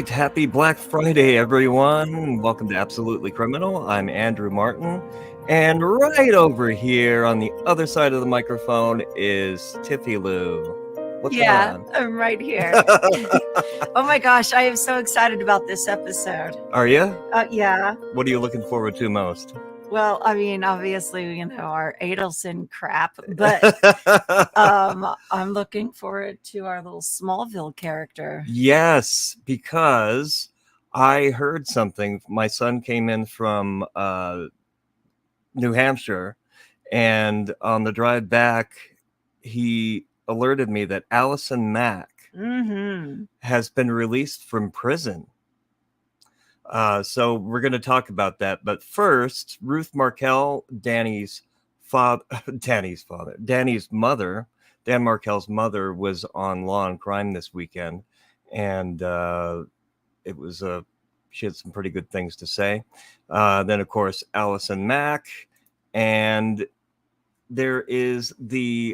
Happy Black Friday, everyone. Welcome to Absolutely Criminal. I'm Andrew Martin. And right over here on the other side of the microphone is Tiffie Lou. What's going on? I'm right here. Oh my gosh, I am so excited about this episode. Are you? Yeah. What are you looking forward to most? Well, I mean, obviously, our Adelson crap, but I'm looking forward to our little Smallville character. Yes, because I heard something. My son came in from New Hampshire, and on the drive back, he alerted me that Allison Mack has been released from prison. So we're going to talk about that. But first, Ruth Markel, Danny's mother, Dan Markel's mother, was on Law and Crime this weekend, and it was she had some pretty good things to say. Then, of course, Allison Mack, and there is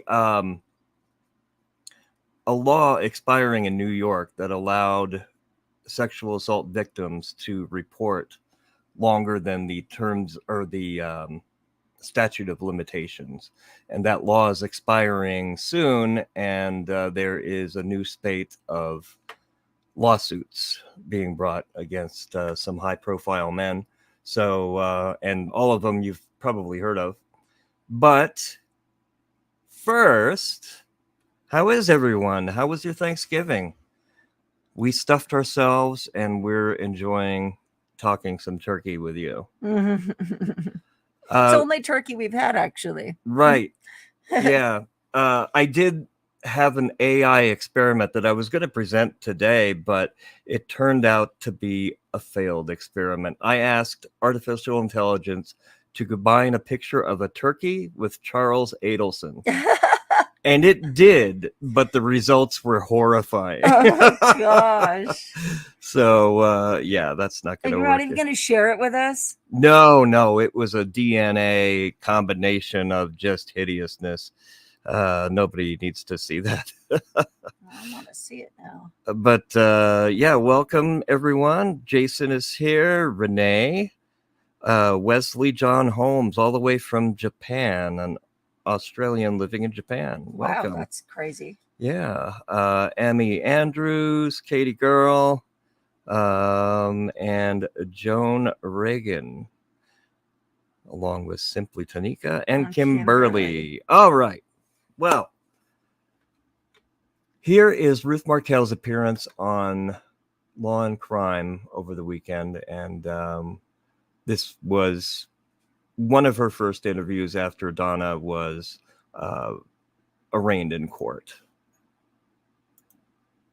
a law expiring in New York that allowed sexual assault victims to report longer than the terms or the statute of limitations, and that law is expiring soon, and there is a new spate of lawsuits being brought against some high-profile men, so and all of them you've probably heard of. But first, how is everyone? How was your Thanksgiving? We stuffed ourselves, and we're enjoying talking some turkey with you. It's only turkey we've had, actually. Right. Yeah. I did have an AI experiment that I was going to present today, but it turned out to be a failed experiment. I asked artificial intelligence to combine a picture of a turkey with Charles Adelson. And it did, but the results were horrifying. Oh my gosh. So, yeah, that's not going to work. You're not even going to share it with us? No, it was a DNA combination of just hideousness. Nobody needs to see that. I want to see it now. But, yeah, welcome, everyone. Jason is here. Renee. Wesley John Holmes, all the way from Japan, an Australian living in Japan. Welcome. Wow, that's crazy. Yeah. Emmy Andrews, Katie Girl, and Joan Reagan, along with Simply Tanika and Kimberly. All right. Well, here is Ruth Markel's appearance on Law and Crime over the weekend, and this was one of her first interviews after Donna was arraigned in court.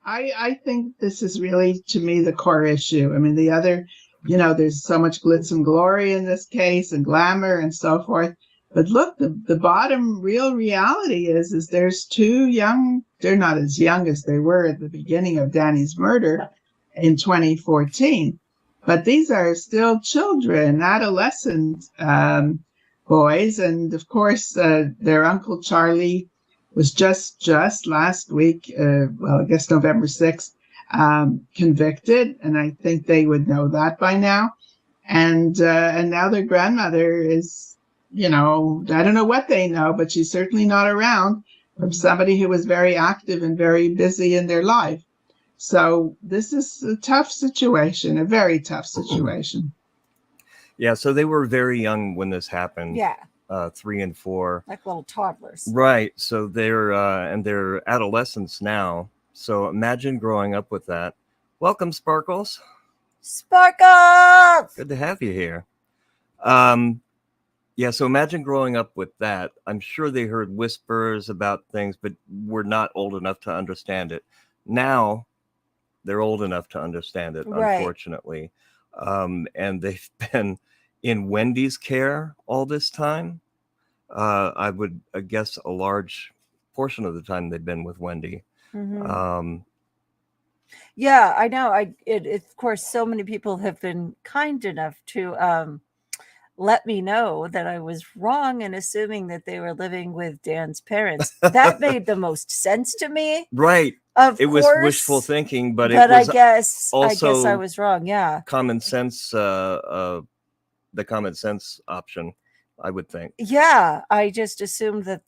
I think this is really, to me, the core issue. I mean, the other, there's so much glitz and glory in this case and glamour and so forth. But look, the bottom real reality is there's two young, they're not as young as they were at the beginning of Danny's murder in 2014. But these are still children, adolescent boys. And of course, their Uncle Charlie was just last week, I guess November 6th, convicted. And I think they would know that by now. And now their grandmother is, I don't know what they know, but she's certainly not around, from somebody who was very active and very busy in their life. So this is a tough situation, a very tough situation. Yeah, so they were very young when this happened. Yeah. 3 and 4. Like little toddlers. Right. So they're adolescents now. So imagine growing up with that. Welcome, Sparkles. Sparkles! Good to have you here. Yeah, so imagine growing up with that. I'm sure they heard whispers about things, but were not old enough to understand it. Now they're old enough to understand it, right. Unfortunately. And they've been in Wendy's care all this time. I would guess a large portion of the time they've been with Wendi. Mm-hmm. Yeah, I know. Of course, so many people have been kind enough to let me know that I was wrong in assuming that they were living with Dan's parents. That made the most sense to me. Right. Of It was course, wishful thinking, but it but I was guess I also was wrong. Yeah. common sense, the common sense option, I would think. Yeah. I just assumed that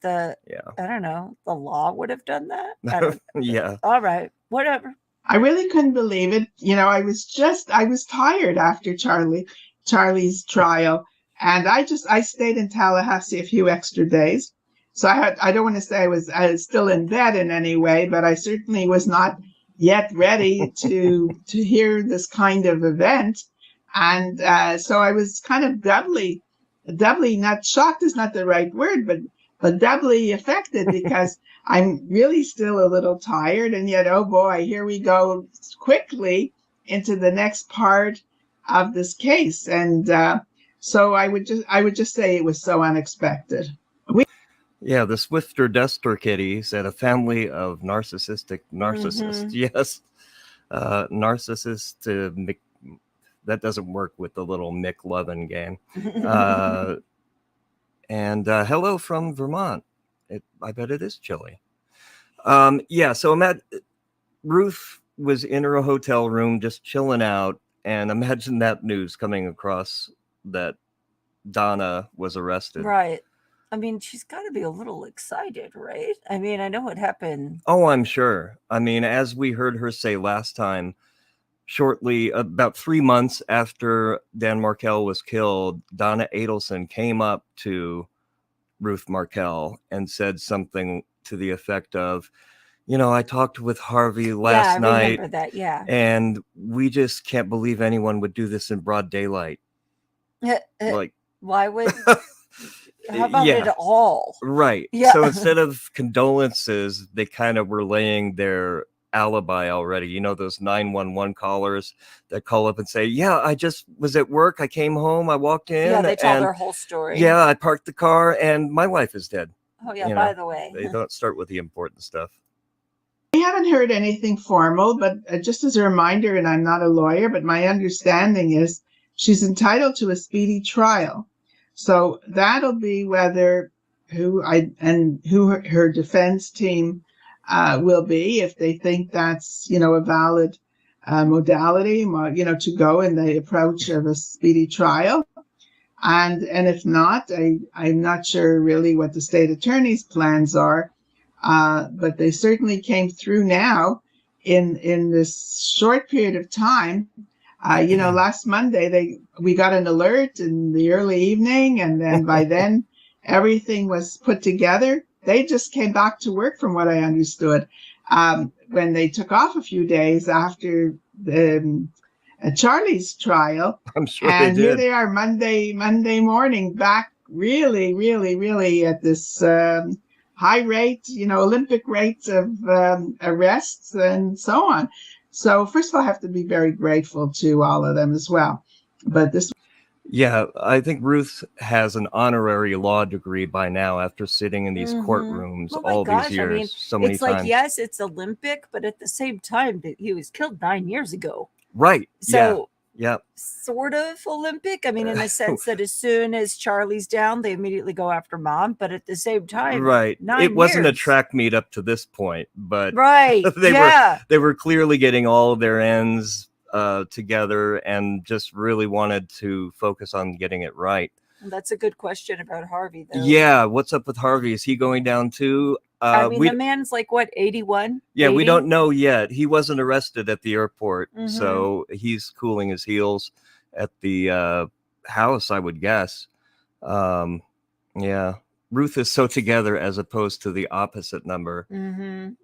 Yeah. I don't know, the law would have done that. I don't, Yeah. all right. Whatever. I really couldn't believe it. I was tired after Charlie's trial. And I stayed in Tallahassee a few extra days. So I don't want to say I was still in bed in any way, but I certainly was not yet ready to hear this kind of event. And so I was kind of doubly, not shocked is not the right word, but doubly affected because I'm really still a little tired. And yet, oh boy, here we go quickly into the next part of this case. And so I would just say it was so unexpected. Yeah, the Swifter Duster Kitty said a family of narcissists. Yes. Narcissist. That doesn't work with the little Mick Lovin game. And hello from Vermont. I bet it is chilly. Yeah, so Ruth was in her hotel room just chilling out, and imagine that news coming across that Donna was arrested. Right. I mean, she's got to be a little excited, right? I mean, I know what happened. Oh, I'm sure. I mean, as we heard her say last time, shortly, about 3 months after Dan Markel was killed, Donna Adelson came up to Ruth Markel and said something to the effect of, I talked with Harvey last night. I remember that, yeah. And we just can't believe anyone would do this in broad daylight. Like, why would... How about it all? Right. Yeah. So instead of condolences, they kind of were laying their alibi already. Those 911 callers that call up and say, yeah, I just was at work. I came home. I walked in. Yeah, they tell their whole story. Yeah, I parked the car and my wife is dead. Oh, yeah, by the way. They don't start with the important stuff. We haven't heard anything formal, but just as a reminder, and I'm not a lawyer, but my understanding is she's entitled to a speedy trial. So that'll be whether who her defense team will be, if they think that's, a valid modality, to go in the approach of a speedy trial. And if not, I'm not sure really what the state attorney's plans are, but they certainly came through now in this short period of time. Last Monday, we got an alert in the early evening, and then by then everything was put together. They just came back to work, from what I understood, when they took off a few days after Charlie's trial. I'm sure and they did. Here they are Monday morning, back really, really, really at this high rate, Olympic rates of arrests and so on. So first of all, I have to be very grateful to all of them as well. But this. Yeah, I think Ruth has an honorary law degree by now after sitting in these courtrooms these years, I mean, so many it's times. Like, yes, it's Olympic, but at the same time, he was killed 9 years ago. Right. So, yeah. Sort of Olympic. I mean, in the sense that as soon as Charlie's down, they immediately go after Mom. But at the same time, right. 9 It wasn't years. a track meet up to this point, but right. they were clearly getting all of their ends together and just really wanted to focus on getting it right. That's a good question about Harvey, though. Yeah, what's up with Harvey? Is he going down too? I mean, the man's like, what, 81? Yeah, 80? we don't know yet. He wasn't arrested at the airport, so he's cooling his heels at the house, I would guess. Yeah, Ruth is so together as opposed to the opposite number.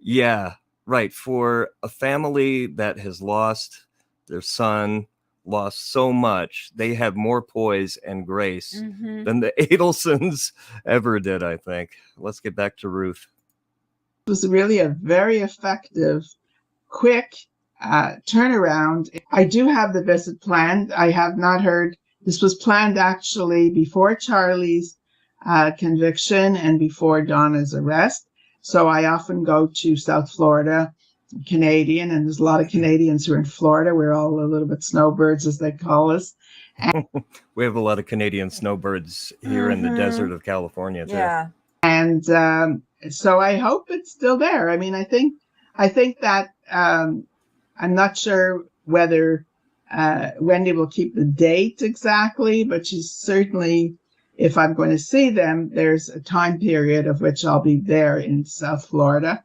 Yeah, right. For a family that has lost their son, lost so much, they have more poise and grace than the Adelsons ever did, I think. Let's get back to Ruth. It was really a very effective, quick turnaround. I do have the visit planned. I have not heard. This was planned actually before Charlie's conviction and before Donna's arrest. So I often go to South Florida Canadian, and there's a lot of Canadians who are in Florida. We're all a little bit snowbirds, as they call us. We have a lot of Canadian snowbirds here in the desert of California too. Yeah. And so I hope it's still there. I mean, I think that I'm not sure whether Wendi will keep the date exactly, but she's certainly, if I'm going to see them, there's a time period of which I'll be there in South Florida.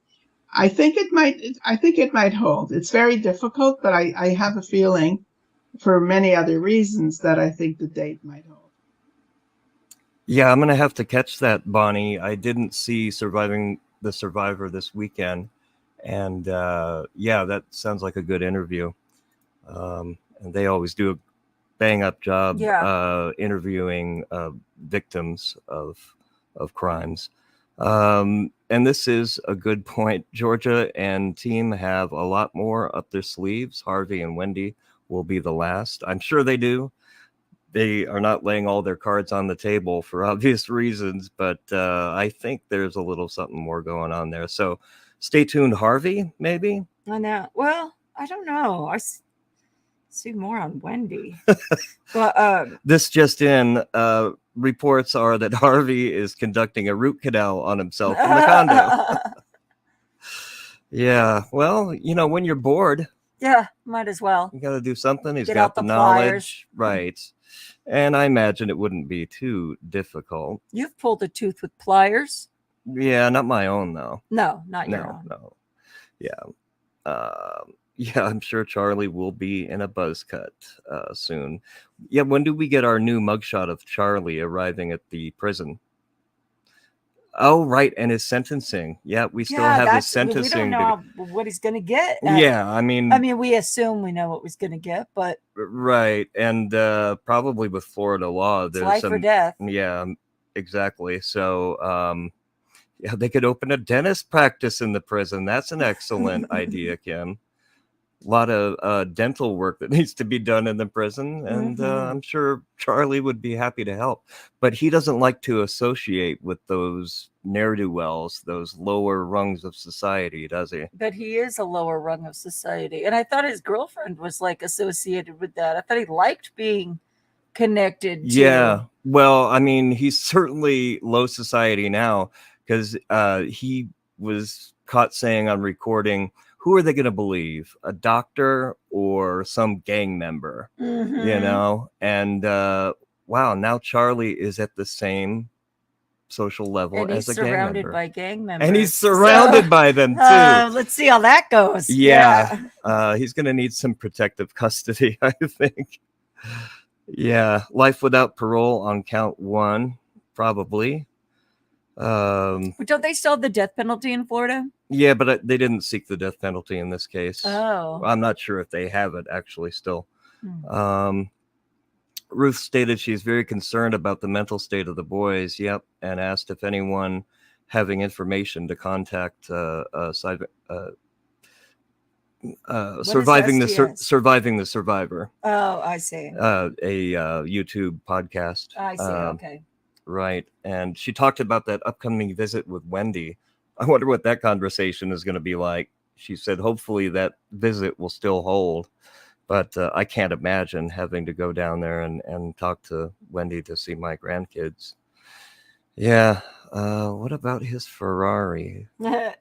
I think it might hold. It's very difficult, but I have a feeling, for many other reasons, that I think the date might hold. Yeah, I'm going to have to catch that, Bonnie. I didn't see Surviving the Survivor this weekend. And yeah, that sounds like a good interview. And they always do a bang-up job interviewing victims of crimes. And this is a good point. Georgia and team have a lot more up their sleeves. Harvey and Wendi will be the last. I'm sure they do. They are not laying all their cards on the table for obvious reasons, but I think there's a little something more going on there. So stay tuned, Harvey, maybe? I know. Well, I don't know. I see more on Wendi. But this just in, reports are that Harvey is conducting a root canal on himself in the condo. Yeah, well, you know, when you're bored, yeah, might as well. you got to do something. He's Get got out the the knowledge, right? And I imagine it wouldn't be too difficult. You've pulled a tooth with pliers. Yeah, not my own though. No, not your own. No. Yeah. Yeah, I'm sure Charlie will be in a buzz cut soon. Yeah, when do we get our new mugshot of Charlie arriving at the prison? Oh, right, and his sentencing. Yeah, we still have his sentencing. We don't know what he's going to get. Yeah, I mean, we assume we know what he's going to get, but right, and probably with Florida law, there's life or death. Yeah, exactly. So, yeah, they could open a dentist practice in the prison. That's an excellent idea, Kim. A lot of dental work that needs to be done in the prison, and I'm sure Charlie would be happy to help. But he doesn't like to associate with those ne'er-do-wells, those lower rungs of society, does he? But he is a lower rung of society, and I thought his girlfriend was like associated with that. I thought he liked being connected to. Yeah, well, I mean, he's certainly low society now, because he was caught saying on recording, who are they going to believe, a doctor or some gang member? You know, and wow, now Charlie is at the same social level and as a gang member. Surrounded by gang members. And he's surrounded by them too. Let's see how that goes. Yeah. He's going to need some protective custody, I think. Yeah. Life without parole on count 1, probably. But don't they still have the death penalty in Florida? Yeah, but they didn't seek the death penalty in this case. Oh. I'm not sure if they have it actually still. Ruth stated she's very concerned about the mental state of the boys. Yep. And asked if anyone having information to contact surviving the survivor. Oh, I see. A YouTube podcast. I see. Okay. Right. And she talked about that upcoming visit with Wendi. I wonder what that conversation is going to be like. She said, hopefully that visit will still hold. But I can't imagine having to go down there and talk to Wendi to see my grandkids. Yeah. What about his Ferrari? Yeah.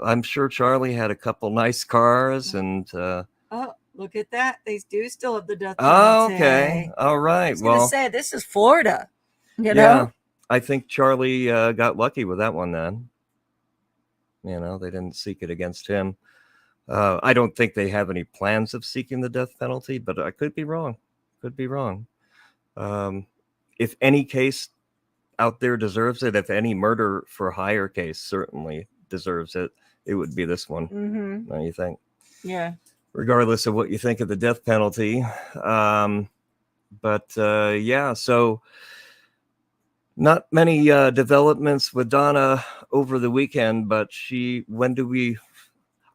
I'm sure Charlie had a couple nice cars and... oh, look at that. They do still have the death Oh, penalty. okay. All right. I was going to say, this is Florida. You know? Yeah. I think Charlie got lucky with that one then. You know, they didn't seek it against him. I don't think they have any plans of seeking the death penalty, but I could be wrong. If any case out there deserves it, if any murder for hire case certainly deserves it, it would be this one. Don't you think? Yeah. Regardless of what you think of the death penalty. Yeah, so not many developments with Donna over the weekend, but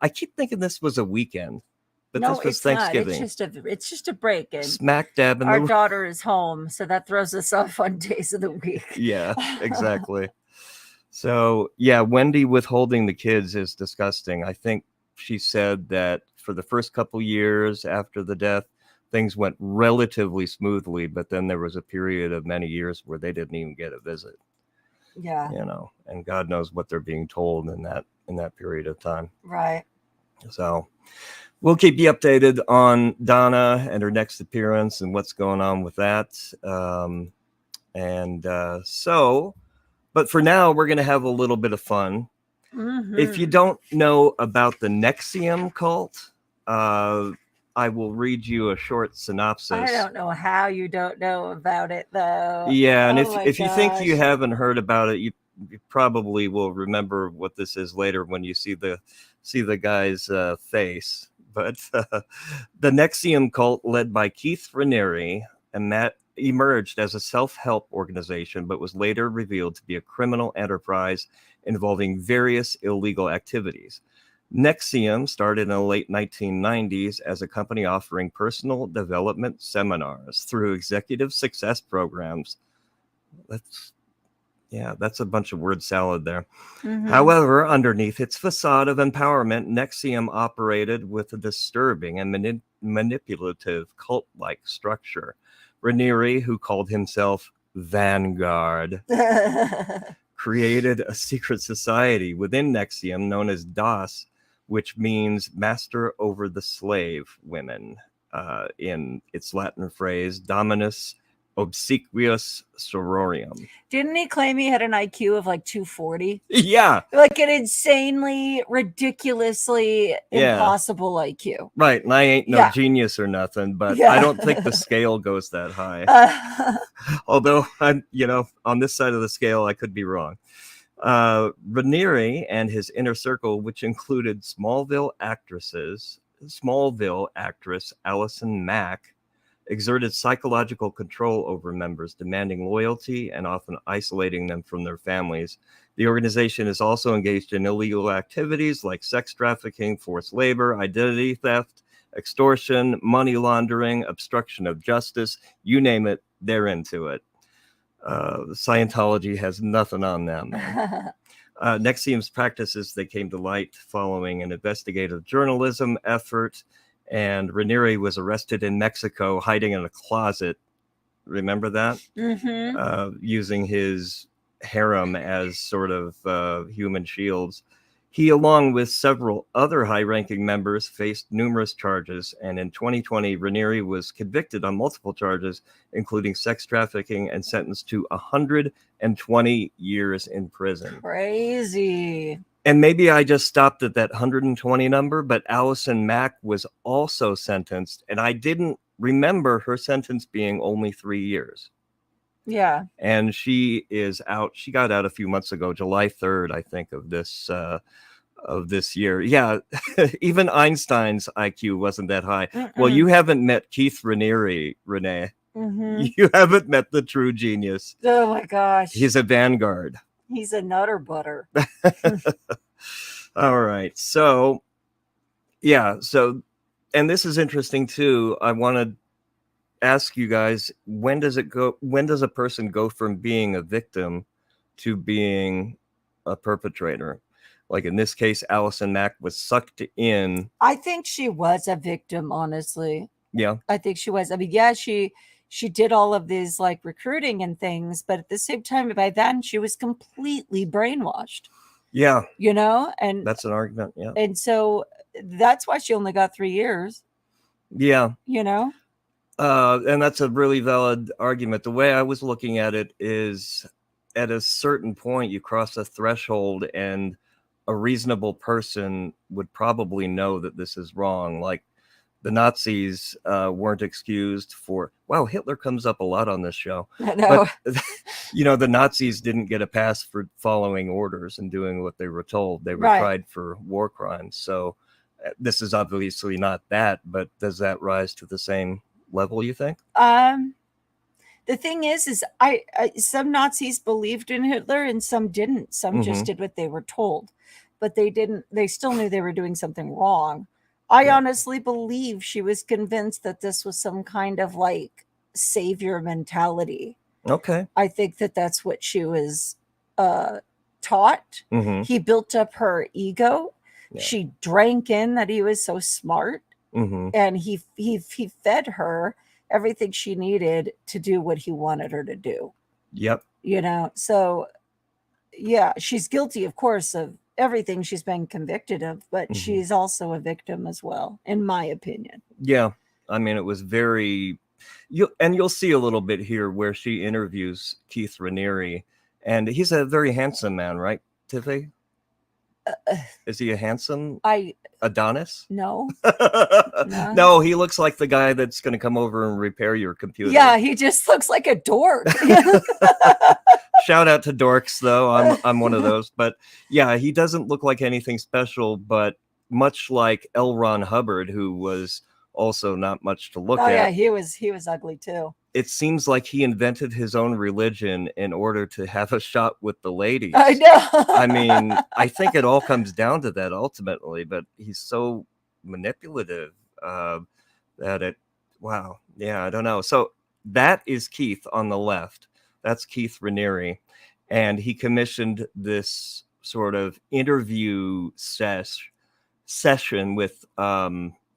I keep thinking this was a weekend, but no, this was it's Thanksgiving. Not. It's just a break. And smack dab in our daughter is home, so that throws us off on days of the week. Yeah, exactly. So, yeah, Wendi withholding the kids is disgusting. I think she said that for the first couple years after the death, things went relatively smoothly, but then there was a period of many years where they didn't even get a visit. Yeah. And God knows what they're being told in that period of time. Right. So we'll keep you updated on Donna and her next appearance and what's going on with that. But for now, we're going to have a little bit of fun. If you don't know about the NXIVM cult, I will read you a short synopsis. I don't know how you don't know about it, though. Yeah, and if you think you haven't heard about it, you probably will remember what this is later when you see the guy's face. But the NXIVM cult, led by Keith Raniere, and that emerged as a self-help organization, but was later revealed to be a criminal enterprise involving various illegal activities. NXIVM started in the late 1990s as a company offering personal development seminars through executive success programs. That's a bunch of word salad there. However, underneath its facade of empowerment, NXIVM operated with a disturbing and manipulative cult-like structure. Raniere, who called himself Vanguard, created a secret society within NXIVM known as DOS, which means Master over the Slave Women, in its Latin phrase, Dominus Obsequious Sororium. Didn't he claim he had an IQ of like 240? Yeah. Like an insanely, ridiculously impossible IQ. Right. And I ain't no genius or nothing, but I don't think the scale goes that high. Although I'm, on this side of the scale, I could be wrong. Raniere and his inner circle, which included Smallville actress Allison Mack, exerted psychological control over members, demanding loyalty and often isolating them from their families. The organization is also engaged in illegal activities like sex trafficking, forced labor, identity theft, extortion, money laundering, obstruction of justice. You name it, they're into it. Scientology has nothing on them. NXIVM's practices, they came to light following an investigative journalism effort, and Raniere was arrested in Mexico, hiding in a closet. Remember that? Using his harem as sort of human shields. He, along with several other high-ranking members, faced numerous charges, and in 2020, Raniere was convicted on multiple charges, including sex trafficking, and sentenced to 120 years in prison. Crazy. And maybe I just stopped at that 120 number, but Allison Mack was also sentenced, and I didn't remember her sentence being only 3 years. Yeah. And she is out. She got out a few months ago, July 3rd, I think, of this year. Yeah, even Einstein's IQ wasn't that high. Well, you haven't met Keith Raniere, Renee. You haven't met the true genius. Oh my gosh. He's a vanguard. He's a nutter butter. All right. So, and this is interesting too. I want to ask you guys, when does a person go from being a victim to being a perpetrator? Like in this case, Allison Mack was sucked in. I think she was a victim, honestly. Yeah. I think she was. I mean, yeah, she did all of these like recruiting and things, but at the same time, by then she was completely brainwashed. Yeah. And that's an argument. Yeah. And so that's why she only got 3 years. Yeah. And that's a really valid argument. The way I was looking at it is, at a certain point, you cross a threshold, and a reasonable person would probably know that this is wrong. Like the Nazis weren't excused for. Wow, Hitler comes up a lot on this show. I know. But, the Nazis didn't get a pass for following orders and doing what they were told. They were tried for war crimes. So this is obviously not that, but does that rise to the same level, you think? The thing is I some Nazis believed in Hitler and some didn't. Some just did what they were told, but they still knew they were doing something wrong. I honestly believe she was convinced that this was some kind of like savior mentality. Okay. I think that that's what she was taught. Mm-hmm. He built up her ego. Yeah. She drank in that he was so smart, Mm-hmm. and he fed her everything she needed to do what he wanted her to do. Yep. You know, so yeah, she's guilty, of course, of everything she's been convicted of, but she's also a victim as well, in my opinion. Yeah. I mean, it was very, you'll see a little bit here where she interviews Keith Raniere, and he's a very handsome man, right, Tiffie? Is he a handsome Adonis? No. No, he looks like the guy that's going to come over and repair your computer. Yeah, he just looks like a dork. Shout out to dorks, though. I'm one of those. But yeah, he doesn't look like anything special, but much like L. Ron Hubbard, who was also not much to look at. Yeah, he was ugly too. It seems like he invented his own religion in order to have a shot with the ladies. I know. I mean, I think it all comes down to that ultimately, but he's so manipulative that it, wow. Yeah, I don't know. So that is Keith on the left. That's Keith Raniere. And he commissioned this sort of interview session with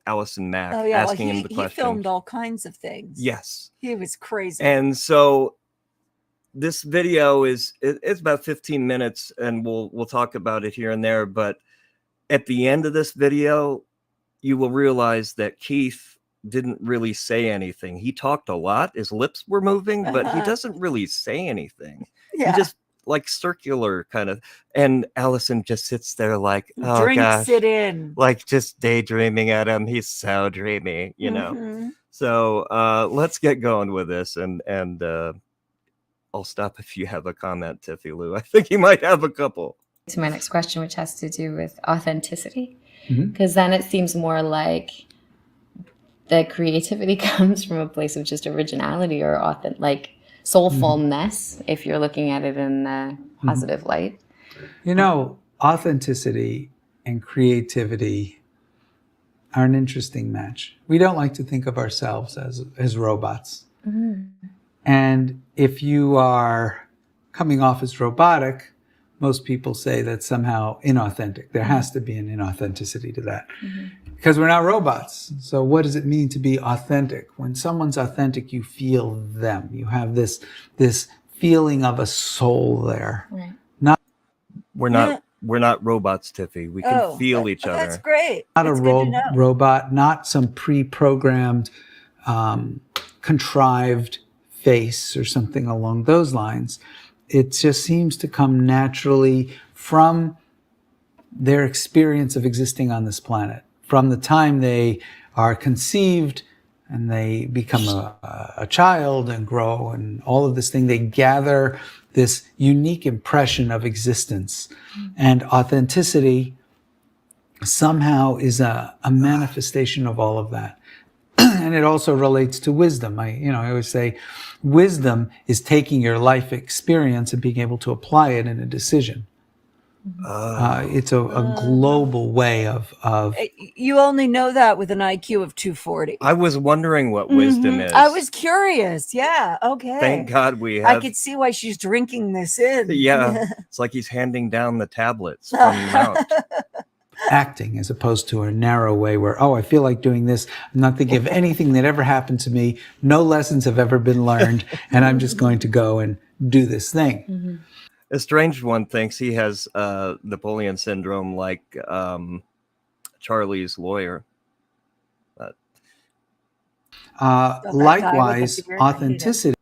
Allison Mack, asking him the questions. He filmed all kinds of things. Yes. He was crazy. And so this video it's about 15 minutes, and we'll talk about it here and there. But at the end of this video, you will realize that Keith didn't really say anything. He talked a lot. His lips were moving, but he doesn't really say anything. Yeah. He just like circular kind of, and Allison just sits there like, oh drinks gosh, it in, like just daydreaming at him. He's so dreamy, you know. So let's get going with this, and I'll stop if you have a comment, Tiffie Lou. I think you might have a couple. To my next question, which has to do with authenticity, because then it seems more like the creativity comes from a place of just originality or like soulfulness, if you're looking at it in a positive light. You know, authenticity and creativity are an interesting match. We don't like to think of ourselves as robots. And if you are coming off as robotic, most people say that's somehow inauthentic. There has to be an inauthenticity to that. Because we're not robots. So what does it mean to be authentic? When someone's authentic, you feel them. You have this feeling of a soul there. Right. We're not robots, Tiffie. We can feel each other. That's great. Not a robot, not some pre-programmed, contrived face or something along those lines. It just seems to come naturally from their experience of existing on this planet. From the time they are conceived and they become a child and grow and all of this thing, they gather this unique impression of existence. And authenticity somehow is a manifestation of all of that. And it also relates to wisdom. I always say wisdom is taking your life experience and being able to apply it in a decision. It's a global way of. You only know that with an IQ of 240. I was wondering what wisdom is. I was curious. Yeah. Okay. Thank God we have. I could see why she's drinking this in. Yeah. It's like he's handing down the tablets from Mount. Acting as opposed to a narrow way where, I feel like doing this. I'm not thinking of anything that ever happened to me. No lessons have ever been learned. And I'm just going to go and do this thing. A strange one thinks he has Napoleon syndrome like Charlie's lawyer. Likewise, authenticity.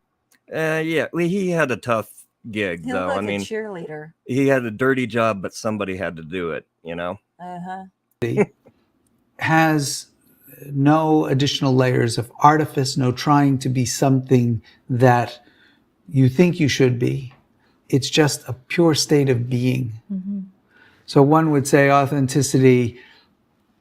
Yeah, he had a tough gig, He though. looked I mean, a cheerleader. he had a dirty job, but somebody had to do it, you know? Has no additional layers of artifice, no trying to be something that you think you should be. It's just a pure state of being. So one would say authenticity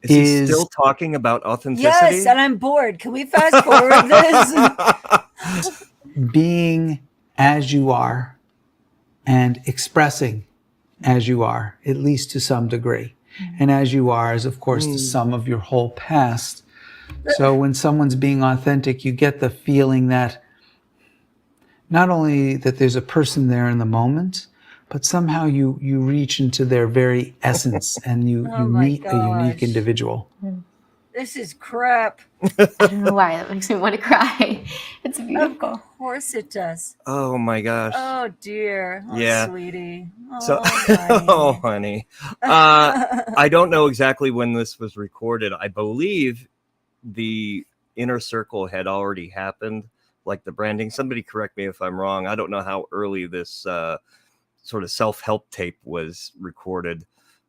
is he still talking about authenticity? Yes, and I'm bored. Can we fast forward this? Being as you are and expressing as you are, at least to some degree. And as you are is, of course, the sum of your whole past. So when someone's being authentic, you get the feeling that not only that there's a person there in the moment, but somehow you reach into their very essence and you meet a unique individual. This is crap. I don't know why that makes me want to cry. It's beautiful. Of course it does. Oh my gosh. Oh dear. Oh, Yeah. sweetie. Oh, So, honey. oh, honey. I don't know exactly when this was recorded. I believe the inner circle had already happened, like the branding. Somebody correct me if I'm wrong. I don't know how early this sort of self-help tape was recorded,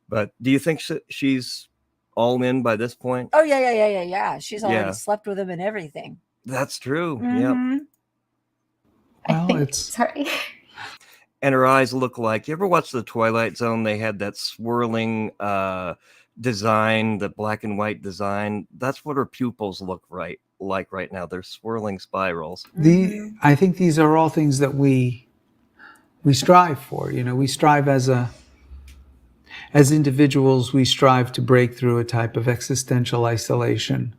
but do you think she's all in by this point? Oh yeah. She's already slept with him and everything. That's true. Mhm. Yep. Well, I think, it's sorry. And her eyes look like, you ever watch The Twilight Zone? They had that swirling design, the black and white design. That's what her pupils look like right now. They're swirling spirals. I think these are all things that we strive for. You know, we strive as individuals, we strive to break through a type of existential isolation.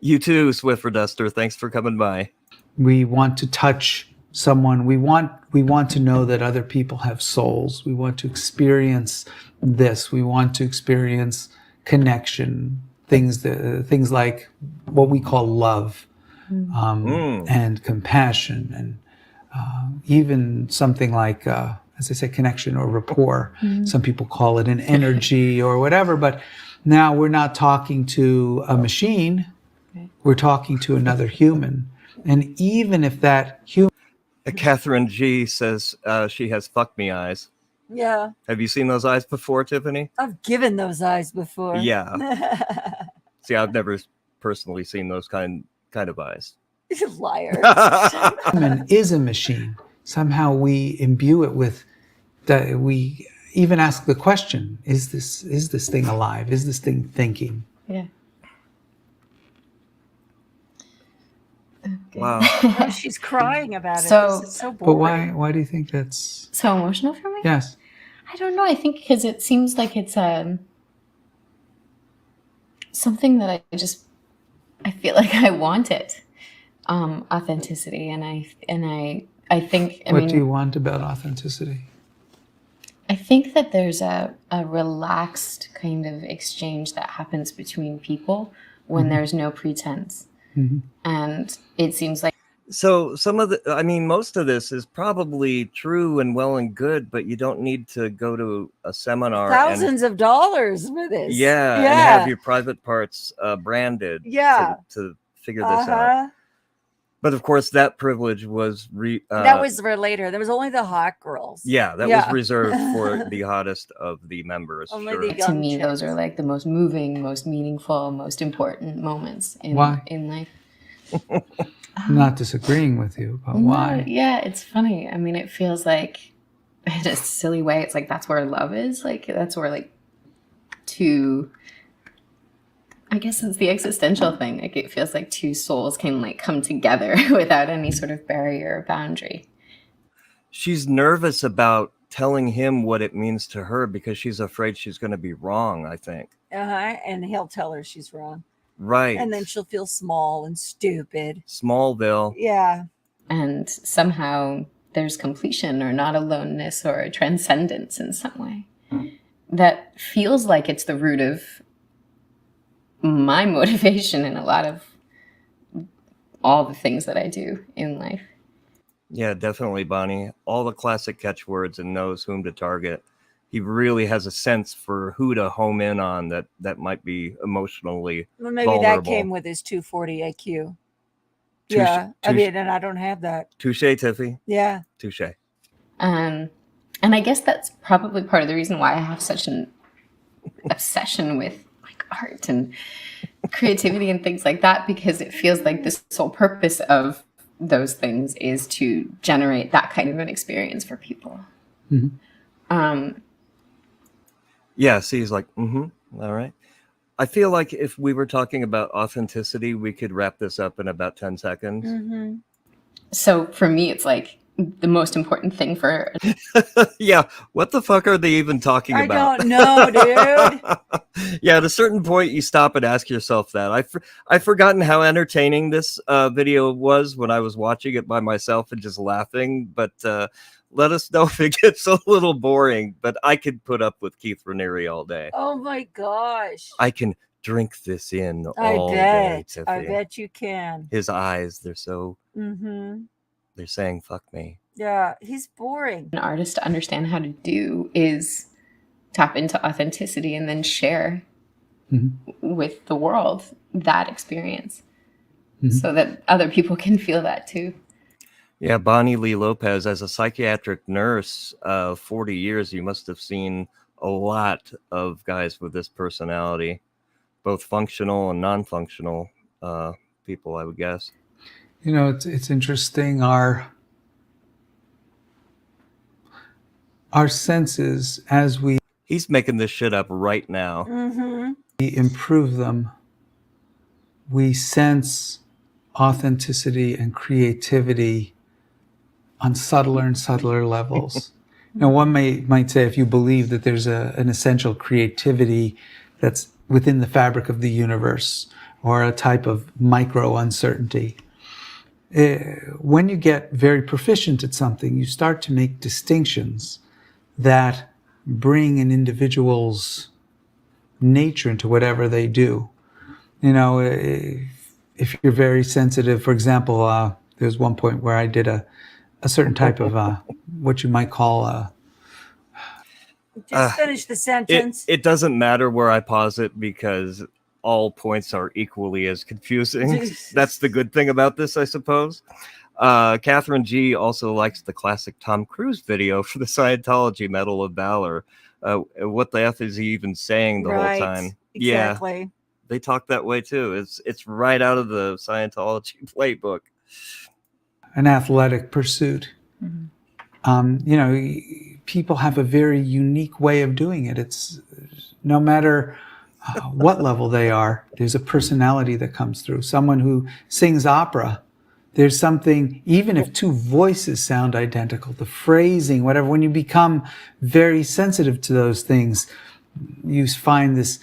You too, Swiffer Duster. Thanks for coming by. We want to touch someone. We want to know that other people have souls. We want to experience this. We want to experience connection, things like what we call love, and compassion, and even something like, as I say, connection or rapport. Some people call it an energy or whatever. But now we're not talking to a machine. We're talking to another human. And even if that human... Catherine G says she has fuck me eyes. Yeah. Have you seen those eyes before, Tiffany? I've given those eyes before. Yeah. See, I've never personally seen those kind of eyes. You liar. Human is a machine. Somehow we imbue it with that. We even ask the question, is this thing alive? Is this thing thinking? Yeah. Okay. Wow. Oh, she's crying about it. So- This is so But boring. why do you think that's... So emotional for me? Yes. I don't know. I think because it seems like it's something that I feel like I want it. Authenticity, and I think What do you want about authenticity? I think that there's a relaxed kind of exchange that happens between people when there's no pretense. And it seems like So most of this is probably true and well and good, but you don't need to go to a seminar. Thousands of dollars for this. And have your private parts branded. Yeah. To figure this out. But of course, that privilege was that was for later. There was only the hot girls. that was reserved for the hottest of the members. Only Sure. the to young me, chicks. those are like the most moving, most meaningful, most important moments in life. I'm not disagreeing with you, but No, why? yeah, it's funny. I mean, it feels like in a silly way, it's like that's where love is. Like that's where I guess it's the existential thing. Like it feels like two souls can like come together without any sort of barrier or boundary. She's nervous about telling him what it means to her because she's afraid she's going to be wrong, I think. And he'll tell her she's wrong. Right. And then she'll feel small and stupid. Smallville. Yeah. And somehow there's completion or not aloneness or a transcendence in some way that feels like it's the root of my motivation in a lot of all the things that I do in life. Yeah, definitely, Bonnie. All the classic catchwords and knows whom to target. He really has a sense for who to home in on that might be emotionally Well, maybe vulnerable. that came with his 240 IQ. Touche- Yeah. I touche- mean, and I don't have that. Touche, Tiffy. Yeah. Touche. And I guess that's probably part of the reason why I have such an obsession with like art and creativity and things like that, because it feels like the sole purpose of those things is to generate that kind of an experience for people. Yeah, see, he's like, all right. I feel like if we were talking about authenticity, we could wrap this up in about 10 seconds. Mm-hmm. So for me, it's like the most important thing for Yeah, what the fuck are they even talking I about? don't know, dude. Yeah, at a certain point, you stop and ask yourself that. I've forgotten how entertaining this video was when I was watching it by myself and just laughing. But Let us know if it gets a little boring, but I could put up with Keith Raniere all day. Oh my gosh. I can drink this in I all day, bet. Tiffie. I bet you can. His eyes, they're so, Mm-hmm. they're saying, fuck me. Yeah, he's boring. An artist to understand how to do is tap into authenticity and then share with the world that experience so that other people can feel that too. Yeah, Bonnie Lee Lopez, as a psychiatric nurse, 40 years, you must have seen a lot of guys with this personality, both functional and non-functional people, I would guess. You know, it's interesting. Our senses, as we He's making this shit up right now. Mm-hmm. improve them, we sense authenticity and creativity on subtler and subtler levels. Now, one might say, if you believe that there's an essential creativity that's within the fabric of the universe, or a type of micro uncertainty, when you get very proficient at something, you start to make distinctions that bring an individual's nature into whatever they do. You know, if you're very sensitive, for example, there's one point where I did a certain type of what you might call Just finish the sentence. It doesn't matter where I pause it because all points are equally as confusing. That's the good thing about this, I suppose. Catherine G also likes the classic Tom Cruise video for the Scientology Medal of Valor. What the F is he even saying the whole time? Exactly. Yeah, they talk that way too. It's right out of the Scientology playbook. an athletic pursuit. You know, people have a very unique way of doing it. It's no matter what level they are, there's a personality that comes through. Someone who sings opera, there's something, even if two voices sound identical, the phrasing, whatever, when you become very sensitive to those things, you find this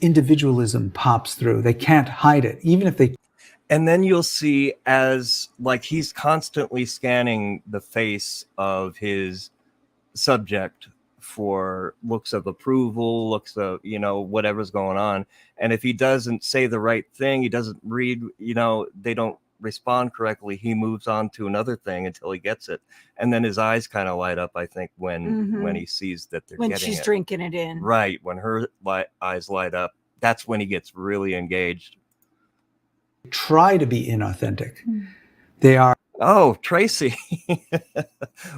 individualism pops through. They can't hide it, even if they. And then you'll see, as like he's constantly scanning the face of his subject for looks of approval, looks of, you know, whatever's going on. And if he doesn't say the right thing, he doesn't read, you know, they don't respond correctly, he moves on to another thing until he gets it. And then his eyes kind of light up, I think, when he sees that they're when getting she's it. drinking it in. Right. When her eyes light up, that's when he gets really engaged. Try to be inauthentic. They are. Oh, Tracy.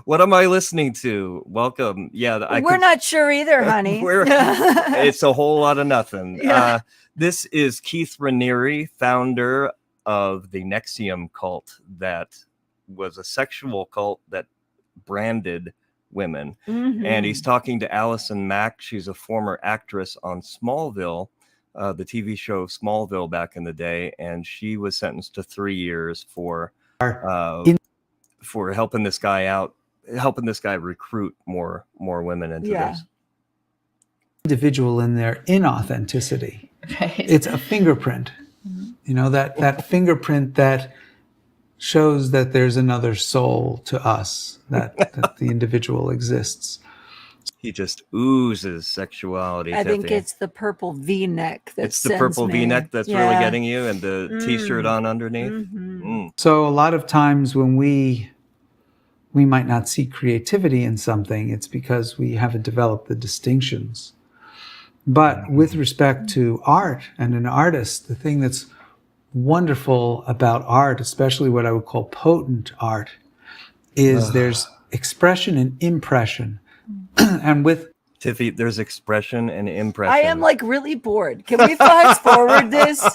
What am I listening to? Welcome. Yeah. We're not sure either, honey. It's a whole lot of nothing. Yeah. This is Keith Raniere, founder of the NXIVM cult, that was a sexual cult that branded women. And he's talking to Allison Mack. She's a former actress on Smallville, the TV show Smallville back in the day, and she was sentenced to 3 years for helping this guy out, helping this guy recruit more women into this. Individual in their inauthenticity. Right. It's a fingerprint. You know, that fingerprint that shows that there's another soul to us, that the individual exists. He just oozes sexuality. I think Tiffie. it's the purple V-neck. It's the purple V-neck that's really getting you, and the T-shirt on underneath. So a lot of times when we might not see creativity in something, it's because we haven't developed the distinctions. But with respect to art and an artist, the thing that's wonderful about art, especially what I would call potent art, is there's expression and impression. And with Tiffie, there's expression and impression. I am like really bored. Can we fast forward this?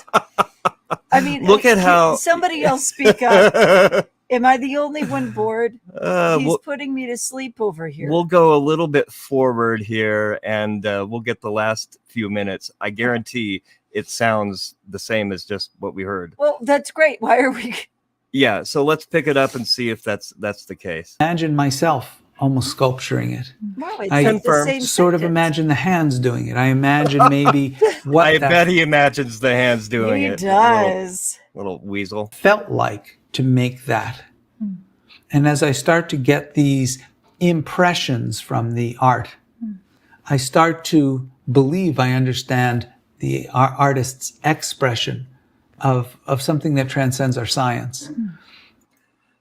I mean, look at how somebody else speak up. Am I the only one bored? He's putting me to sleep over here. We'll go a little bit forward here, and we'll get the last few minutes. I guarantee it sounds the same as just what we heard. Well, that's great. Why are we? Yeah, so let's pick it up and see if that's the case. imagine myself almost sculpturing it. No, it's I like the same sort of sentence. imagine the hands doing it. I imagine maybe what I that bet he imagines the hands doing He it. does. Little weasel. felt like to make that. And as I start to get these impressions from the art, I start to believe I understand the artist's expression of something that transcends our science.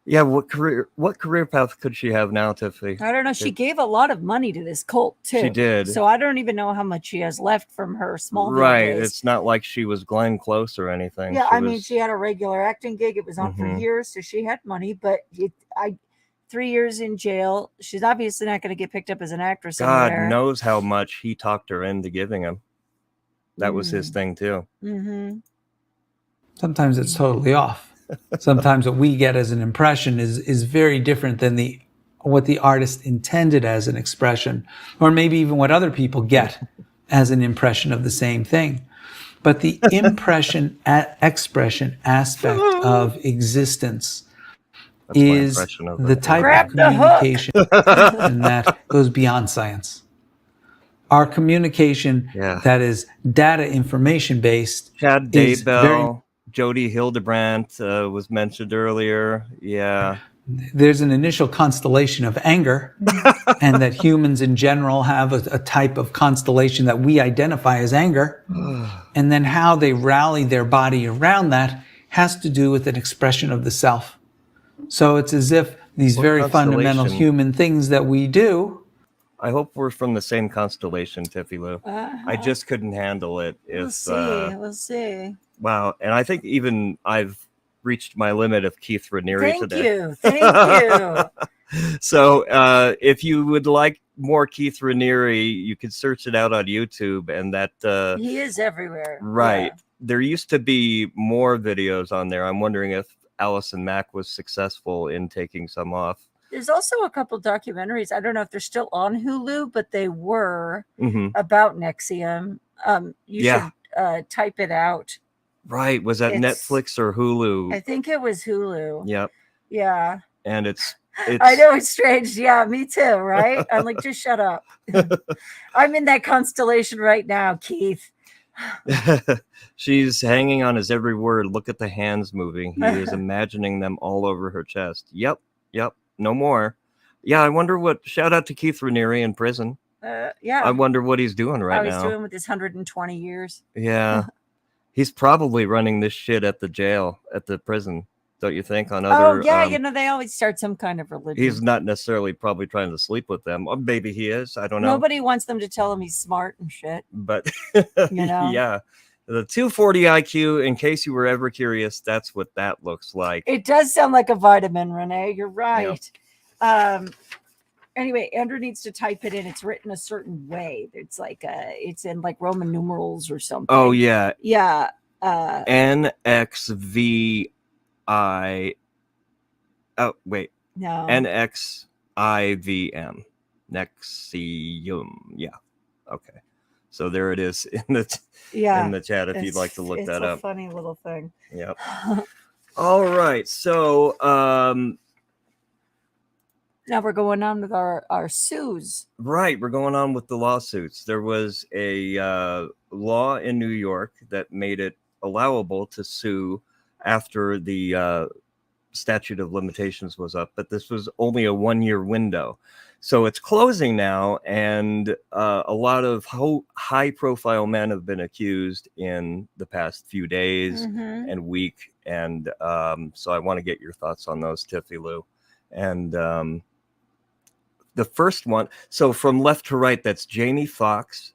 Yeah, what career path could she have now, Tiffie? I don't know. She gave a lot of money to this cult too. She did. So I don't even know how much she has left from her Smallville Right. days. It's not like she was Glenn Close or anything. Yeah, I mean, she had a regular acting gig. It was on for years, so she had money. But 3 years in jail. She's obviously not going to get picked up as an actress. God anywhere. knows how much he talked her into giving him. That was his thing too. Mm-hmm. Sometimes it's totally off. Sometimes what we get as an impression is very different than what the artist intended as an expression, or maybe even what other people get as an impression of the same thing. But the expression aspect of existence is the type of communication that goes beyond science. Our communication that is data information based. Chad Daybell, Jody Hildebrandt was mentioned earlier. Yeah. There's an initial constellation of anger, and that humans in general have a type of constellation that we identify as anger. And then how they rally their body around that has to do with an expression of the self. So it's as if these very fundamental human things that we do. I hope we're from the same constellation, Tiffie Lou. I just couldn't handle it. We'll see. Wow. And I think even I've reached my limit of Keith Raniere today. Thank you. So if you would like more Keith Raniere, you could search it out on YouTube, and that he is everywhere. Right. Yeah. There used to be more videos on there. I'm wondering if Allison Mack was successful in taking some off. There's also a couple documentaries. I don't know if they're still on Hulu, but they were about NXIVM. You should type it out. Right. Was that Netflix or Hulu? I think it was Hulu. Yep. Yeah. And it's I know it's strange. Yeah, me too. Right. I'm like, just shut up. I'm in that constellation right now, Keith. She's hanging on his every word. Look at the hands moving. He is imagining them all over her chest. Yep. No more. Yeah. I wonder shout out to Keith Raniere in prison. Yeah. I wonder what he's doing now. How he's doing with his 120 years. Yeah. He's probably running this shit at the prison, don't you think? On other, they always start some kind of religion. He's not necessarily probably trying to sleep with them. Or maybe he is. I don't know. Nobody wants them to tell him he's smart and shit. But yeah, the 240 IQ. In case you were ever curious, that's what that looks like. It does sound like a vitamin, Renee. You're right. Yeah. Anyway, Andrew needs to type it in. It's written a certain way. It's like it's in like Roman numerals or something. Oh yeah. Yeah. NXVI. Oh wait. No. NXIVM. NXIVM. Yeah. Okay. So there it is in the chat if you'd like to look that up. It's a funny little thing. Yep. All right. So now we're going on with our sues. Right. We're going on with the lawsuits. There was a law in New York that made it allowable to sue after the statute of limitations was up, but this was only a 1-year window. So it's closing now, and a lot of high-profile men have been accused in the past few days and week, and so I want to get your thoughts on those, Tiffie Lou. And the first one, so from left to right, that's Jamie Foxx,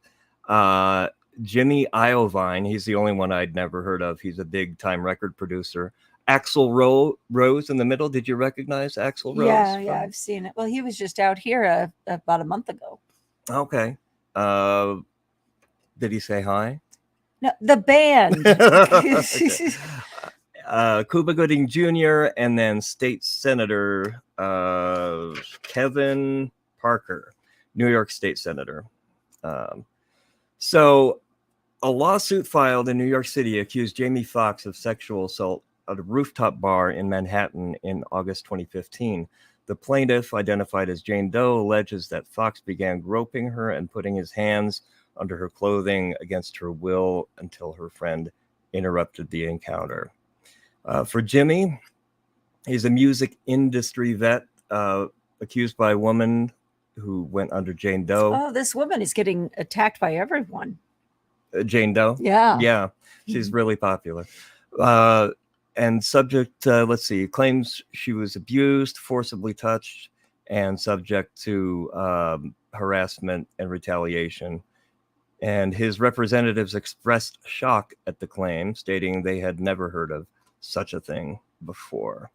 Jimmy Iovine. He's the only one I'd never heard of. He's a big-time record producer. Axl Rose in the middle. Did you recognize Axl Rose? Yeah, I've seen it. Well, he was just out here about a month ago. Okay. Did he say hi? No, the band. Cuba Gooding Jr. and then State Senator Kevin Parker, New York State Senator. So a lawsuit filed in New York City accused Jamie Foxx of sexual assault at a rooftop bar in Manhattan in August 2015. The plaintiff, identified as Jane Doe, alleges that Foxx began groping her and putting his hands under her clothing against her will until her friend interrupted the encounter. For Jimmy, he's a music industry vet, accused by a woman who went under Jane Doe. Oh, this woman is getting attacked by everyone. Jane Doe? Yeah. Yeah, she's really popular. And subject, let's see, claims she was abused, forcibly touched, and subject to harassment and retaliation. And his representatives expressed shock at the claim, stating they had never heard of such a thing before.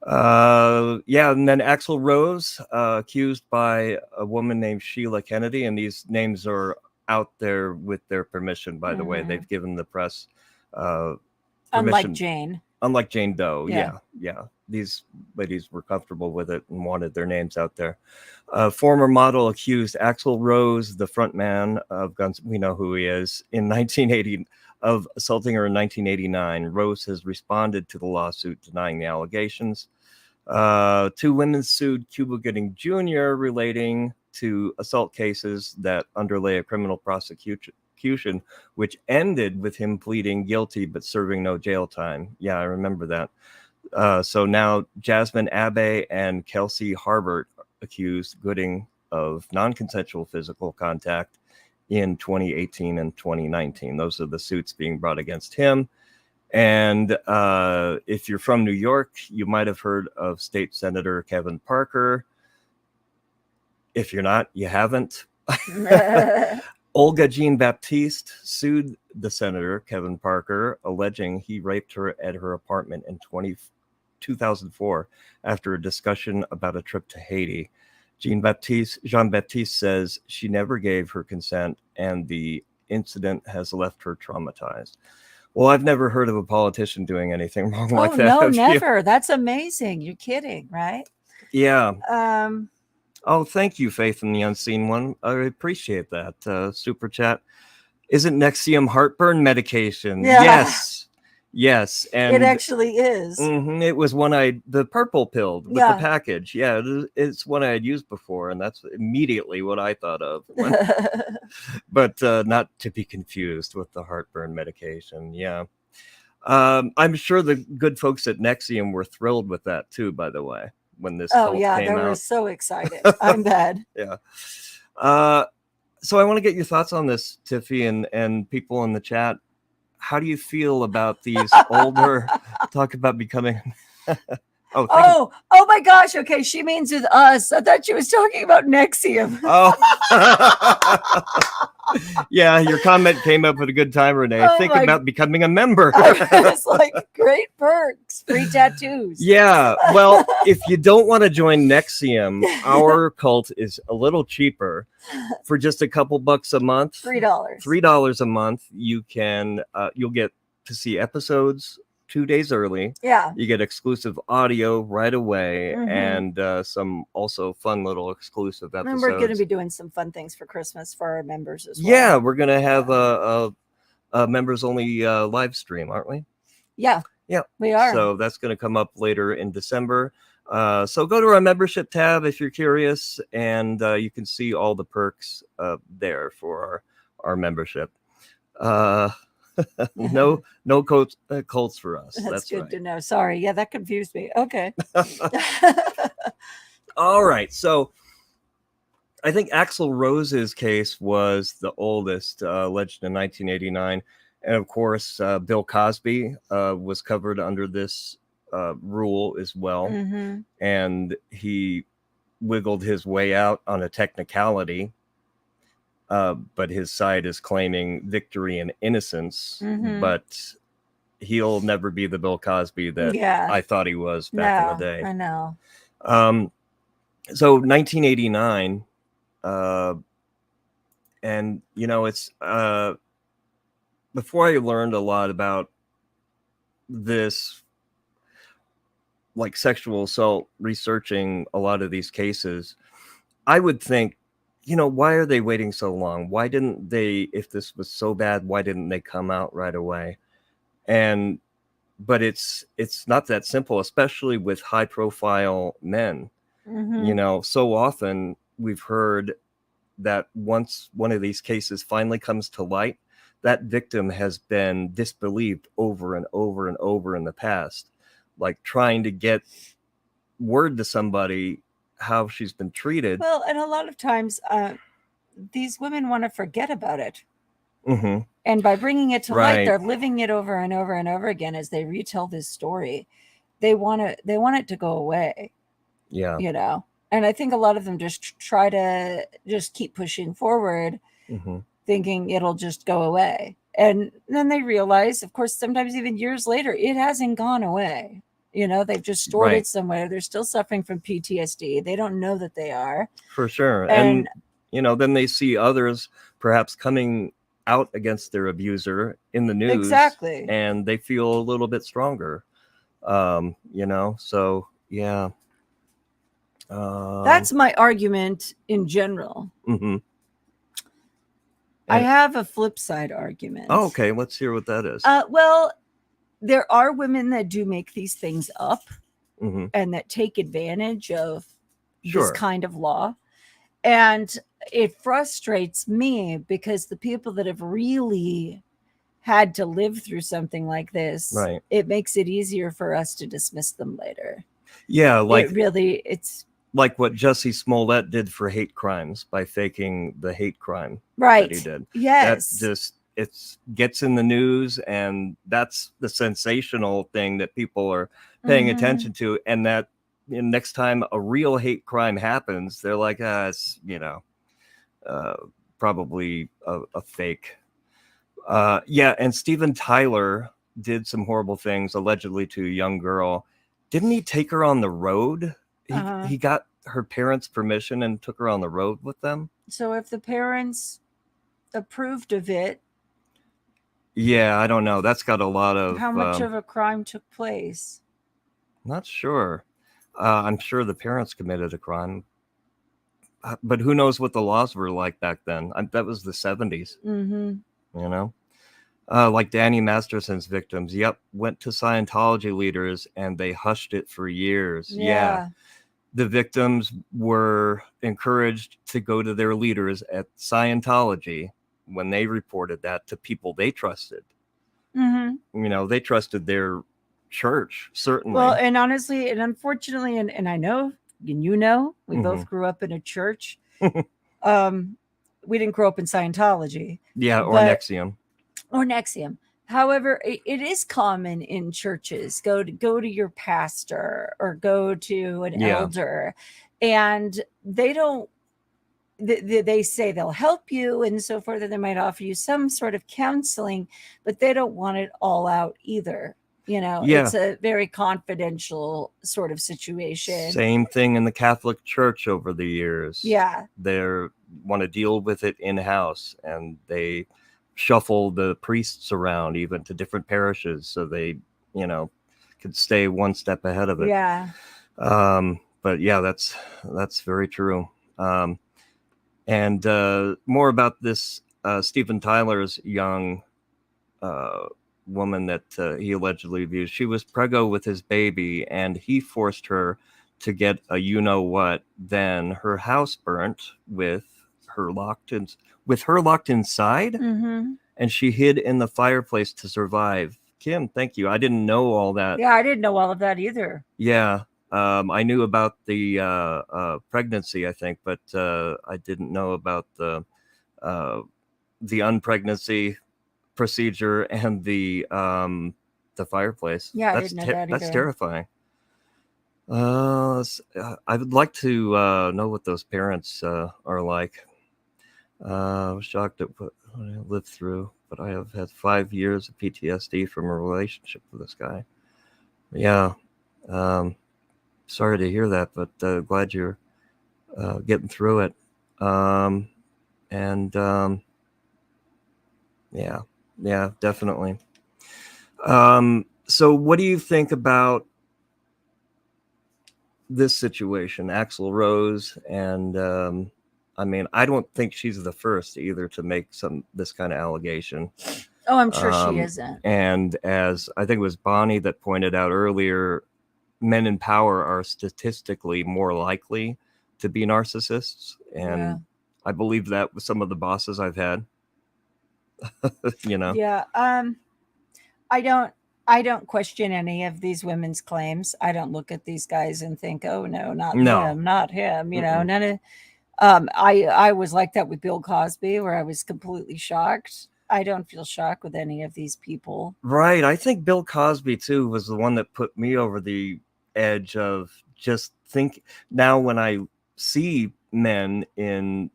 Yeah, and then Axl Rose, accused by a woman named Sheila Kennedy, and these names are out there with their permission, by the way. They've given the press permission. Unlike Jane Doe. Yeah. These ladies were comfortable with it and wanted their names out there. Former model accused Axl Rose, the front man of Guns, we know who he is, in 1980 of assaulting her in 1989. Rose has responded to the lawsuit denying the allegations. 2 women sued Cuba Gooding Jr. relating to assault cases that underlay a criminal prosecution, which ended with him pleading guilty but serving no jail time. Yeah, I remember that. So now Jasmine Abbey and Kelsey Harbert accused Gooding of non-consensual physical contact in 2018 and 2019. Those are the suits being brought against him. And if you're from New York, you might have heard of State Senator Kevin Parker. If you're not, you haven't. Olga Jean-Baptiste sued the senator, Kevin Parker, alleging he raped her at her apartment in 2004 after a discussion about a trip to Haiti. Jean-Baptiste says she never gave her consent and the incident has left her traumatized. Well, I've never heard of a politician doing anything wrong like that. No, never. That's amazing. You're kidding, right? Yeah. Oh, thank you, Faith in the Unseen One. I appreciate that. Super chat. Isn't NXIVM heartburn medication? Yeah. Yes. And it actually is. It was one the purple pill with the package. Yeah, it's one I had used before, and that's immediately what I thought of. But not to be confused with the heartburn medication. Yeah. I'm sure the good folks at NXIVM were thrilled with that too, by the way, when this came they out. were so excited. I'm bad. Yeah. So I want to get your thoughts on this, Tiffie, and people in the chat. How do you feel about these older talk about becoming? Oh my gosh. Okay. She means with us. I thought she was talking about NXIVM. Oh, yeah. Your comment came up at a good time, Renee. Think about becoming a member. It's like great perks, free tattoos. Yeah. Well, if you don't want to join NXIVM, our cult is a little cheaper. For just a couple bucks a month, $3 a month, you can you'll get to see episodes 2 days early. Yeah, you get exclusive audio right away, and some also fun little exclusive episodes. And we're going to be doing some fun things for Christmas for our members as well. Yeah, we're going to have a members only live stream, aren't we? Yeah, we are. So that's going to come up later in December. So go to our membership tab if you're curious, and you can see all the perks there for our membership. No cults for us. That's good right. to know. Sorry. Yeah, that confused me. Okay. All right. So I think Axl Rose's case was the oldest, alleged in 1989. And of course, Bill Cosby was covered under this rule as well, and he wiggled his way out on a technicality, but his side is claiming victory and innocence, but he'll never be the Bill Cosby that I thought he was back in the day. I know. So 1989, and it's before I learned a lot about this, like sexual assault, researching a lot of these cases, I would think, why are they waiting so long? Why didn't they, if this was so bad, why didn't they come out right away? But it's not that simple, especially with high profile men. So often we've heard that once one of these cases finally comes to light, that victim has been disbelieved over and over and over in the past. Like trying to get word to somebody how she's been treated. Well, and a lot of times these women want to forget about it. Mm-hmm. And by bringing it to light, Right. they're living it over and over and over again as they retell this story. They want it to go away, Yeah. you know. And I think a lot of them just try to just keep pushing forward, Mm-hmm. thinking it'll just go away. And then they realize, of course, sometimes even years later, it hasn't gone away. You know, they've just stored Right. it somewhere. They're still suffering from PTSD. They don't know that they are. For sure. And you know, then they see others perhaps coming out against their abuser in the news. Exactly. And they feel a little bit stronger. You know, so yeah. That's my argument in general. Mm-hmm. I have a flip side argument. Oh, okay. Let's hear what that is. Well, there are women that do make these things up Mm-hmm. and that take advantage of Sure. this kind of law. And it frustrates me because the people that have really had to live through something like this, Right. it makes it easier for us to dismiss them later. Yeah, like It's like what Jussie Smollett did for hate crimes by faking the hate crime right. that he did. Yes. That just gets in the news, and that's the sensational thing that people are paying Mhm. attention to. And that next time a real hate crime happens, they're like, it's, you know, probably a fake. Yeah, and Steven Tyler did some horrible things allegedly to a young girl. Didn't he take her on the road? He got her parents' permission and took her on the road with them. So if the parents approved of it, yeah, I don't know. That's got a lot of how much of a crime took place? Not sure. I'm sure the parents committed a crime, but who knows what the laws were like back then? That was the 70s. Mm-hmm. You know, like Danny Masterson's victims. Yep, went to Scientology leaders and they hushed it for years. Yeah. The victims were encouraged to go to their leaders at Scientology when they reported that to people they trusted. Mm-hmm. You know, they trusted their church, certainly. Well, and honestly, and unfortunately, and I know, and you know, we both grew up in a church. We didn't grow up in Scientology. Yeah, or NXIVM. Or NXIVM. However, it is common in churches. Go to your pastor or go to an elder, and they don't. They say they'll help you and so forth, and they might offer you some sort of counseling, but they don't want it all out either. You know, it's a very confidential sort of situation. Same thing in the Catholic Church over the years. Yeah, they want to deal with it in-house, and they shuffle the priests around even to different parishes so they, you know, could stay one step ahead of it. Yeah. But yeah, that's very true. And more about this Steven Tyler's young woman that he allegedly abused. She was preggo with his baby, and he forced her to get a you-know-what. Then her house burnt with her locked inside, and she hid in the fireplace to survive. Kim, thank you. I didn't know all that. Yeah, I didn't know all of that either. Yeah. I knew about the pregnancy, I think, but I didn't know about the unpregnancy procedure and the fireplace. Yeah, I didn't know that that's either. terrifying. I would like to know what those parents are like. I was shocked at what I lived through, but I have had 5 years of PTSD from a relationship with this guy. Yeah. Sorry to hear that, but glad you're getting through it. Yeah, definitely. So what do you think about this situation, Axl Rose? And I mean, I don't think she's the first either to make this kind of allegation. Oh, I'm sure she isn't. And as I think it was Bonnie that pointed out earlier, men in power are statistically more likely to be narcissists. And I believe that with some of the bosses I've had. You know? Yeah. I don't I don't question any of these women's claims. I don't look at these guys and think, oh no, not No. him, not him. You know, Mm-mm. none of. I was like that with Bill Cosby, where I was completely shocked. I don't feel shocked with any of these people. Right. I think Bill Cosby too was the one that put me over the edge of just think. Now when I see men in,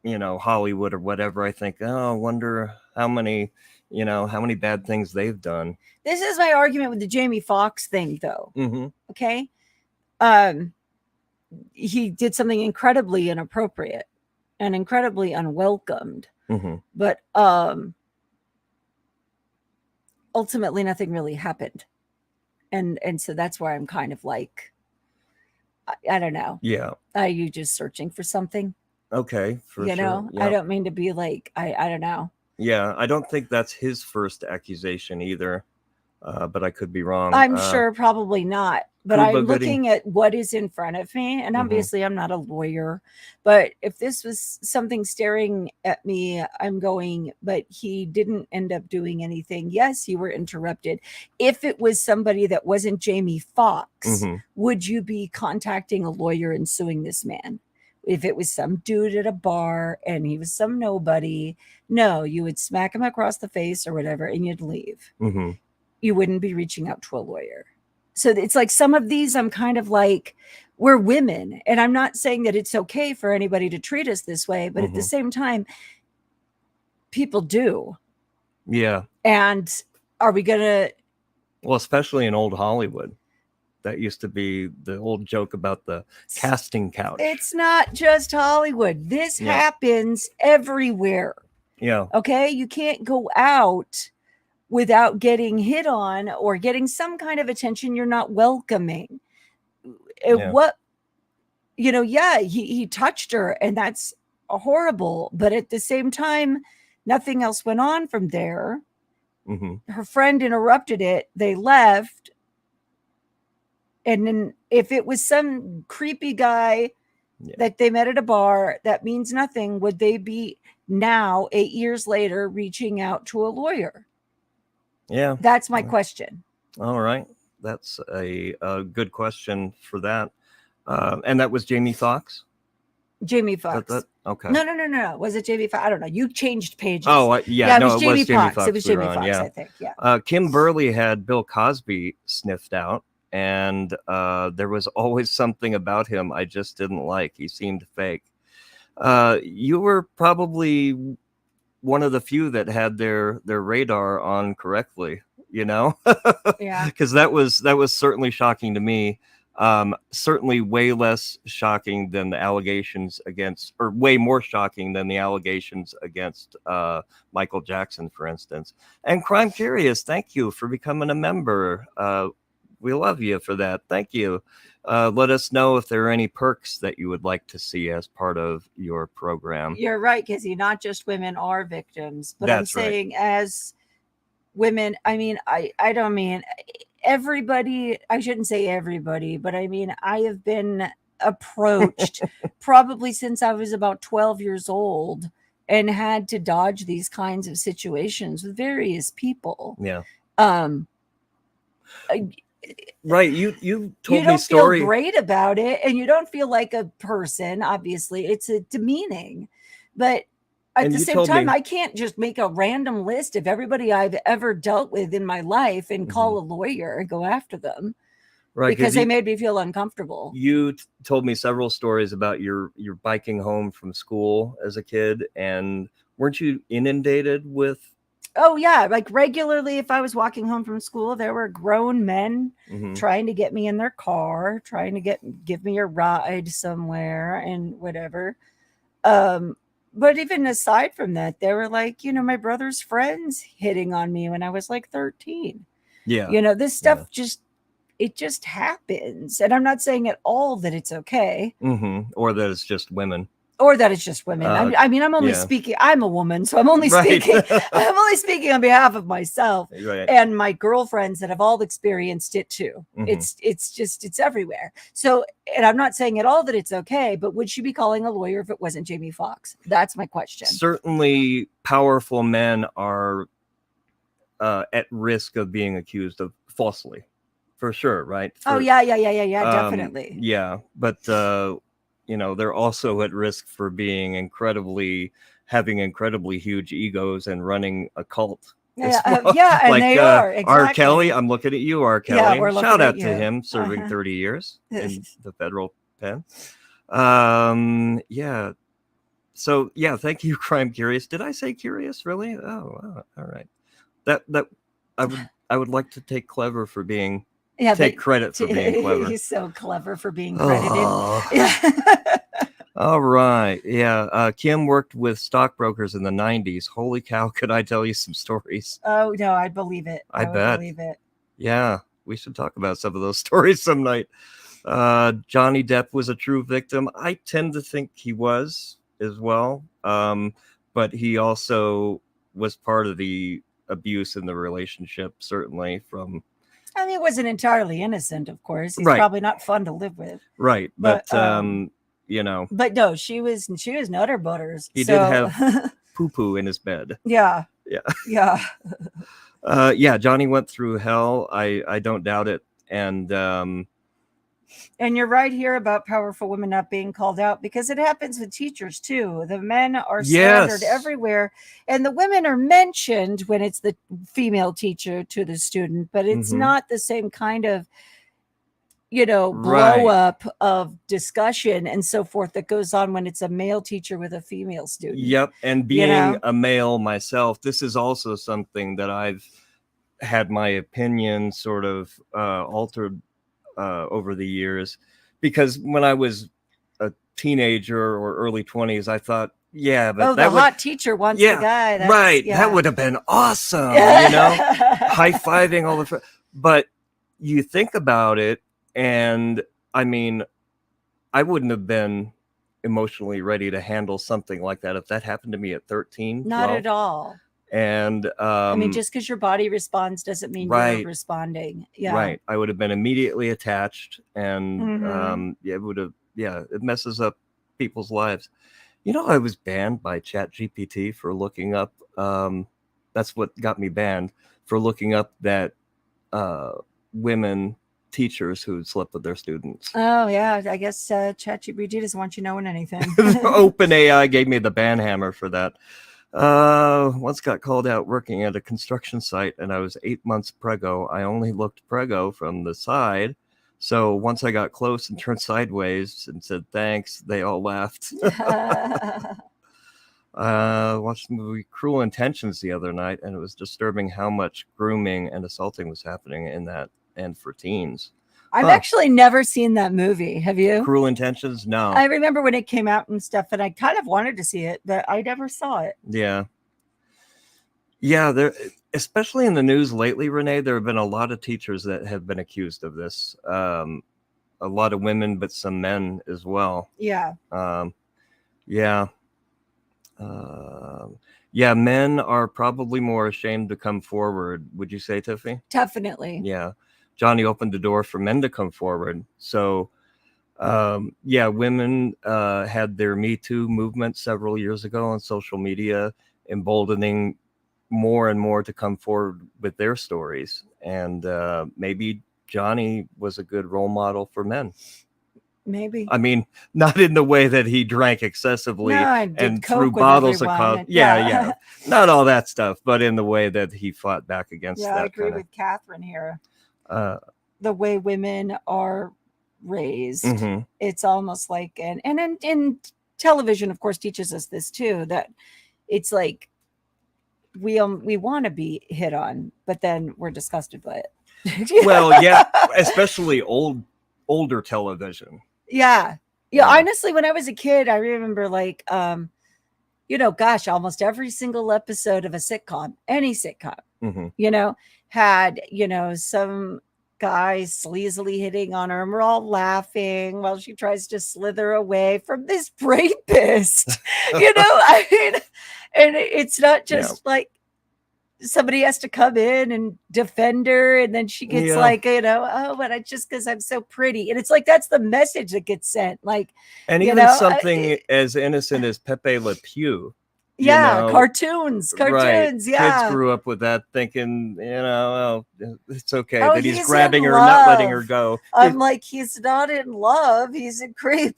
you know, Hollywood or whatever, I think, oh, I wonder how many bad things they've done. This is my argument with the Jamie Foxx thing, though. Mm-hmm. Okay. He did something incredibly inappropriate and incredibly unwelcomed, Mm-hmm. but ultimately nothing really happened. And so that's where I'm kind of like, I don't know. Yeah. Are you just searching for something? Okay. For You sure. know, Yeah. I don't mean to be like, I don't know. Yeah. I don't think that's his first accusation either. But I could be wrong. I'm sure probably not. But Cuba I'm Gooding. looking at what is in front of me. And obviously I'm not a lawyer. But if this was something staring at me, I'm going, but he didn't end up doing anything. Yes, you were interrupted. If it was somebody that wasn't Jamie Foxx, would you be contacting a lawyer and suing this man? If it was some dude at a bar and he was some nobody, no, you would smack him across the face or whatever and you'd leave. Mm-hmm. You wouldn't be reaching out to a lawyer. So it's like some of these I'm kind of like, we're women. And I'm not saying that it's okay for anybody to treat us this way, but at the same time, people do. Yeah. And are we going to... Well, especially in old Hollywood. That used to be the old joke about the casting couch. It's not just Hollywood. This happens everywhere. Yeah. Okay? You can't go out without getting hit on or getting some kind of attention you're not welcoming. What, you know, he touched her and that's horrible. But at the same time, nothing else went on from there. Her friend interrupted it. They left. And then if it was some creepy guy that they met at a bar, that means nothing. Would they be now, 8 years later, reaching out to a lawyer? Yeah. That's my question. All right. That's a good question for that. And that was Jamie Foxx? Jamie Foxx. Okay. No. Was it Jamie Foxx? I don't know. You changed pages. Oh, yeah. No, No, it was Jamie Foxx. It was Jamie Foxx, yeah. I think. Yeah. Kim Burley had Bill Cosby sniffed out. And there was always something about him I just didn't like. He seemed fake. You were probably one of the few that had their radar on correctly, you know? Yeah. Because that was certainly shocking to me. Certainly way less shocking than the allegations against, or way more shocking than the allegations against Michael Jackson, for instance. And Crime Curious, thank you for becoming a member. We love you for that. Thank you. Let us know if there are any perks that you would like to see as part of your program. You're right, Kizzy. Not just women are victims, but That's I'm saying as women, I mean, I don't mean everybody. I shouldn't say everybody, but I mean, I have been approached probably since I was about 12 years old and had to dodge these kinds of situations with various people. Yeah. Right. You told me story. Feel great about it and you don't feel like a person. Obviously, it's a demeaning, but at the same time, I can't just make a random list of everybody I've ever dealt with in my life and call a lawyer and go after them. Right. Because they made me feel uncomfortable. You told me several stories about your biking home from school as a kid. And weren't you inundated with? Oh, yeah. Like regularly, if I was walking home from school, there were grown men trying to get me in their car, trying to give me a ride somewhere and whatever. But even aside from that, they were like, you know, my brother's friends hitting on me when I was like 13. Yeah. You know, this stuff just happens. And I'm not saying at all that it's okay. Or that it's just women. Or that it's just women. I mean, I'm only speaking. I'm a woman, so I'm only speaking. I'm only speaking on behalf of myself and my girlfriends that have all experienced it too. It's everywhere. So, and I'm not saying at all that it's okay, but would she be calling a lawyer if it wasn't Jamie Foxx? That's my question. Certainly, powerful men are at risk of being accused of falsely, for sure, right? Oh, yeah, definitely. Yeah, but they're also at risk for being having incredibly huge egos and running a cult. Yeah, and like, they are, exactly. R. Kelly, I'm looking at you, R. Kelly. Yeah, we're looking Shout at out to you. him, serving 30 years in the federal pen. Yeah. So yeah, thank you, Crime Curious. Did I say curious? Really? Oh, all right. That I would like to take clever for being credit for being clever. He's so clever for being credited. Oh. All right. Yeah. Kim worked with stockbrokers in the 90s. Holy cow, could I tell you some stories? Oh no, I'd believe it. I would bet. believe it. Yeah, we should talk about some of those stories some night. Johnny Depp was a true victim. I tend to think he was as well. But he also was part of the abuse in the relationship, certainly from. I mean, he wasn't entirely innocent, of course. He's Right. probably not fun to live with. Right. But But no, she was nutter butters. He did have poo-poo in his bed. Yeah. Yeah. Yeah. Yeah, Johnny went through hell. I don't doubt it. And you're right here about powerful women not being called out, because it happens with teachers too. The men are slandered everywhere, and the women are mentioned when it's the female teacher to the student, but it's not the same kind of blow up of discussion and so forth that goes on when it's a male teacher with a female student. Yep. And being a male myself, this is also something that I've had my opinion sort of altered over the years, because when I was a teenager or early 20s, I thought, but the hot teacher wants the guy. That would have been awesome. High-fiving all the but you think about it, and I mean, I wouldn't have been emotionally ready to handle something like that if that happened to me at 13. Not at all. And I mean, just because your body responds doesn't mean you're responding. Yeah. Right. I would have been immediately attached, and it messes up people's lives. I was banned by ChatGPT for looking up. That's what got me banned, for looking up that women teachers who slept with their students. Oh yeah, I guess ChatGPT doesn't want you knowing anything. OpenAI gave me the ban hammer for that. Once got called out working at a construction site, and I was 8 months preggo. I only looked preggo from the side. So once I got close and turned sideways and said thanks, they all left. Watched the movie Cruel Intentions the other night, and it was disturbing how much grooming and assaulting was happening in that, and for teens. I've actually never seen that movie. Have you? Cruel Intentions? No. I remember when it came out and stuff, and I kind of wanted to see it, but I never saw it. Yeah. Yeah, there, especially in the news lately, Renee, there have been a lot of teachers that have been accused of this. A lot of women, but some men as well. Yeah. Men are probably more ashamed to come forward. Would you say, Tiffie? Definitely. Yeah. Johnny opened the door for men to come forward. So, women had their Me Too movement several years ago on social media, emboldening more and more to come forward with their stories. And maybe Johnny was a good role model for men. Maybe. I mean, not in the way that he drank excessively and threw bottles of coke. Yeah. Not all that stuff, but in the way that he fought back against that. I agree with Catherine here. The way women are raised, it's almost like, and in television, of course, teaches us this too, that it's like we want to be hit on, but then we're disgusted by it. Well, yeah, especially older television. Yeah. Honestly, when I was a kid, I remember like, almost every single episode of a sitcom, any sitcom, had, some guy sleazily hitting on her, and we're all laughing while she tries to slither away from this rapist. I mean, and it's not just like somebody has to come in and defend her, and then she gets but I just because I'm so pretty, and it's like that's the message that gets sent. Like, and even something as innocent as Pepe Le Pew. Yeah, know, cartoons. right. Yeah. Kids grew up with that thinking, oh, it's okay Oh, that he's he's grabbing in her and not letting her love. go. I'm like, he's not in love. He's a creep.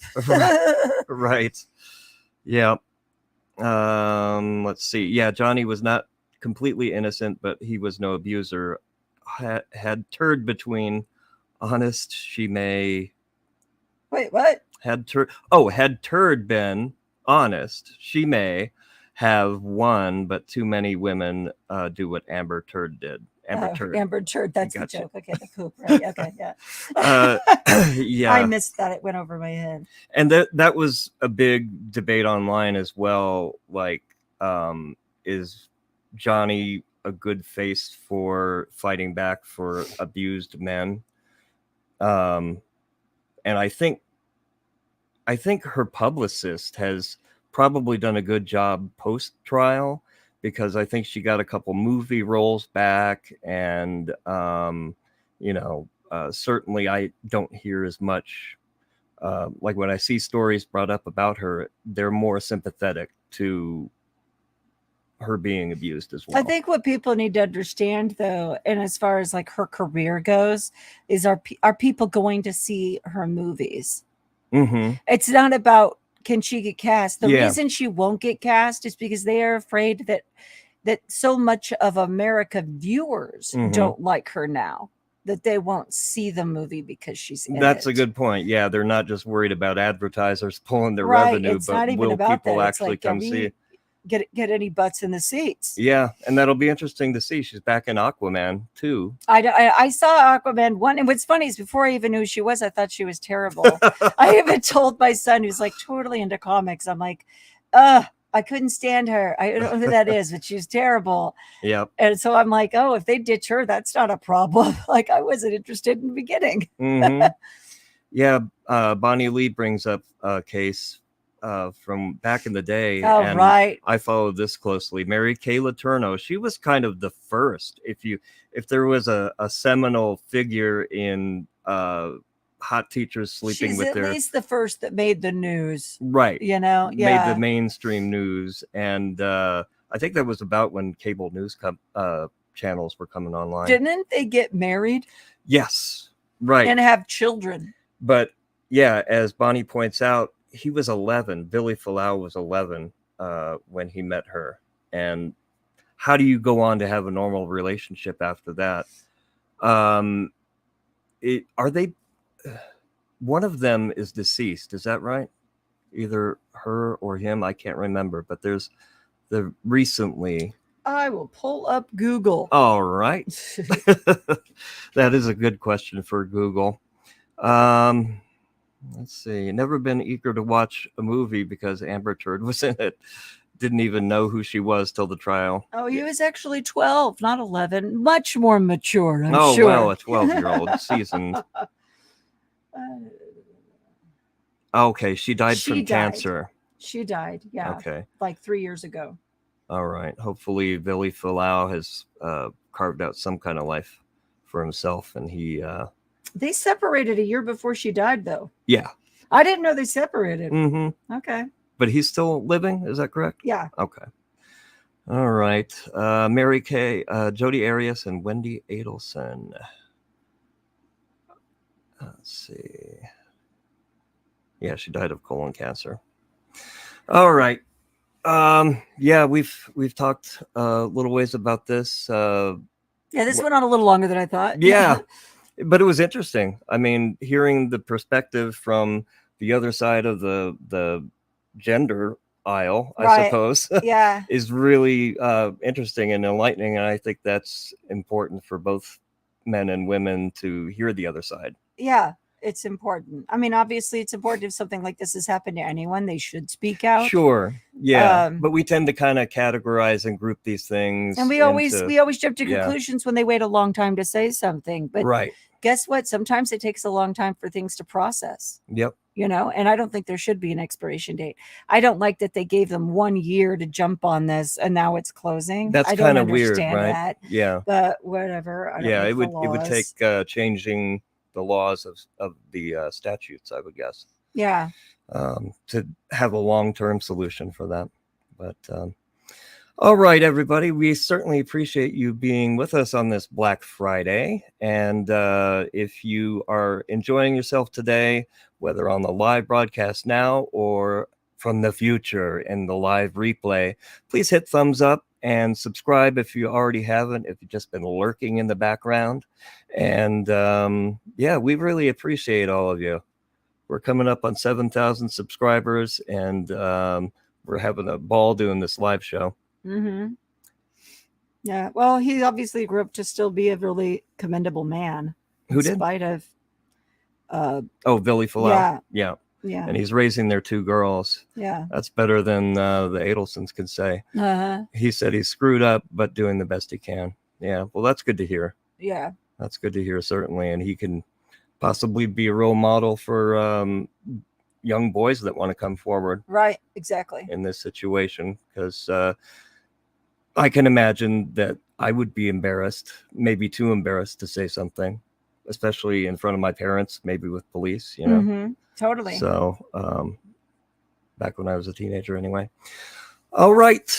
Right. Yeah. Let's see. Yeah, Johnny was not completely innocent, but he was no abuser. Had turd between honest, she may. Wait, what? Had turd been honest, she may have won, but too many women do what Amber Turd did. Amber Turd. That's the Gotcha. joke. Okay, the poop. Right. Okay, yeah. Yeah. I missed that. It went over my head. And that was a big debate online as well. Like, is Johnny a good face for fighting back for abused men? And I think her publicist has probably done a good job post-trial, because I think she got a couple movie roles back, and certainly I don't hear as much. Like when I see stories brought up about her, they're more sympathetic to her being abused as well. I think what people need to understand, though, and as far as like her career goes, is are people going to see her movies? Mm-hmm. It's not about can she get cast. The Yeah. reason she won't get cast is because they are afraid that so much of America viewers Mhm. don't like her now, that they won't see the movie because she's in That's it. a good point. Yeah, they're not just worried about advertisers pulling their Right, revenue, it's but not even will about people that. It's actually like, come have see you it? get any butts in the seats? Yeah, and that'll be interesting to see. She's back in Aquaman too. I saw Aquaman 1, and what's funny is before I even knew who she was, I thought she was terrible. I even told my son, who's like totally into comics, I'm like, I couldn't stand her. I don't know who that is, but she's terrible. Yep. And so I'm like, oh, if they ditch her, that's not a problem. Like, I wasn't interested in the beginning. Mm-hmm. Yeah, Bonnie Lee brings up a case from back in the day. Oh, and right. I followed this closely. Mary Kay Letourneau, she was kind of the first. If there was a seminal figure in hot teachers sleeping She's with at their least the first that made the news. right, You know, made yeah. the mainstream news, and I think that was about when cable news channels were coming online. Didn't they get married? Yes, right, and have children? But yeah, as Bonnie points out, he was 11. Billy Falau was 11 when he met her. And how do you go on to have a normal relationship after that? One of them is deceased. Is that right? Either her or him. I can't remember. But there's the recently. I will pull up Google. All right. That is a good question for Google. Let's see. Never been eager to watch a movie because Amber Turd was in it. Didn't even know who she was till the trial. Oh, he was actually 12, not 11. Much more mature, I'm sure. Oh, well, a 12-year-old seasoned. Okay, she died from cancer. She died, yeah. Okay. Like 3 years ago. All right. Hopefully, Billy Falau has carved out some kind of life for himself, and he... They separated a year before she died, though. Yeah. I didn't know they separated. Mm-hmm. Okay. But he's still living? Is that correct? Yeah. Okay. All right. Mary Kay, Jodi Arias, and Wendi Adelson. Let's see. Yeah, she died of colon cancer. All right. Yeah, we've talked a little ways about this. Yeah, this went on a little longer than I thought. Yeah. But it was interesting. I mean, hearing the perspective from the other side of the gender aisle, I suppose, yeah, is really interesting and enlightening. And I think that's important for both men and women to hear the other side. Yeah, it's important. I mean, obviously, it's important if something like this has happened to anyone, they should speak out. Sure. Yeah. But we tend to kind of categorize and group these things. And we always jump to conclusions when they wait a long time to say something. But guess what? Sometimes it takes a long time for things to process. Yep. You know, and I don't think there should be an expiration date. I don't like that they gave them 1 year to jump on this and now it's closing. That's kind of weird, right? That, yeah. But whatever. I don't yeah, like it would take changing the laws of the statutes, I would guess. Yeah. To have a long-term solution for that. But All right, everybody. We certainly appreciate you being with us on this Black Friday. And if you are enjoying yourself today, whether on the live broadcast now or from the future in the live replay, please hit thumbs up and subscribe if you already haven't, if you've just been lurking in the background. And yeah, we really appreciate all of you. We're coming up on 7,000 subscribers, and we're having a ball doing this live show. Mm-hmm. Yeah. Well, he obviously grew up to still be a really commendable man. Who did? In spite of. Billy Falau. Yeah. Yeah. And he's raising their 2 girls. Yeah. That's better than the Adelsons can say. Uh-huh. He said he's screwed up, but doing the best he can. Yeah. Well, that's good to hear. Yeah. That's good to hear, certainly. And he can possibly be a role model for young boys that want to come forward. Right. Exactly. In this situation, because I can imagine that I would be embarrassed, maybe too embarrassed to say something, especially in front of my parents, maybe with police, you know. Mm-hmm. Totally. So back when I was a teenager anyway. All right.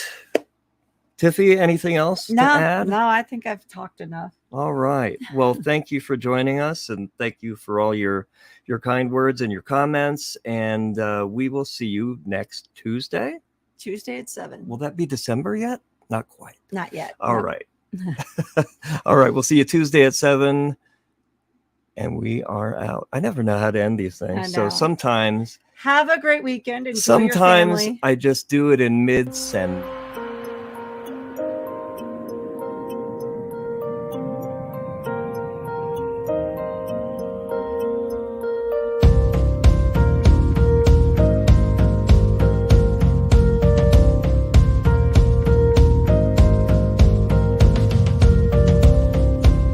Tiffie, anything else to add? No, I think I've talked enough. All right. Well, thank you for joining us, and thank you for all your kind words and your comments. And we will see you next Tuesday. Tuesday at 7. Will that be December yet? Not quite. Not yet. All right. All right. We'll see you Tuesday at 7. And we are out. I never know how to end these things. So sometimes. Have a great weekend. Enjoy sometimes your family. I just do it in mid-sentence.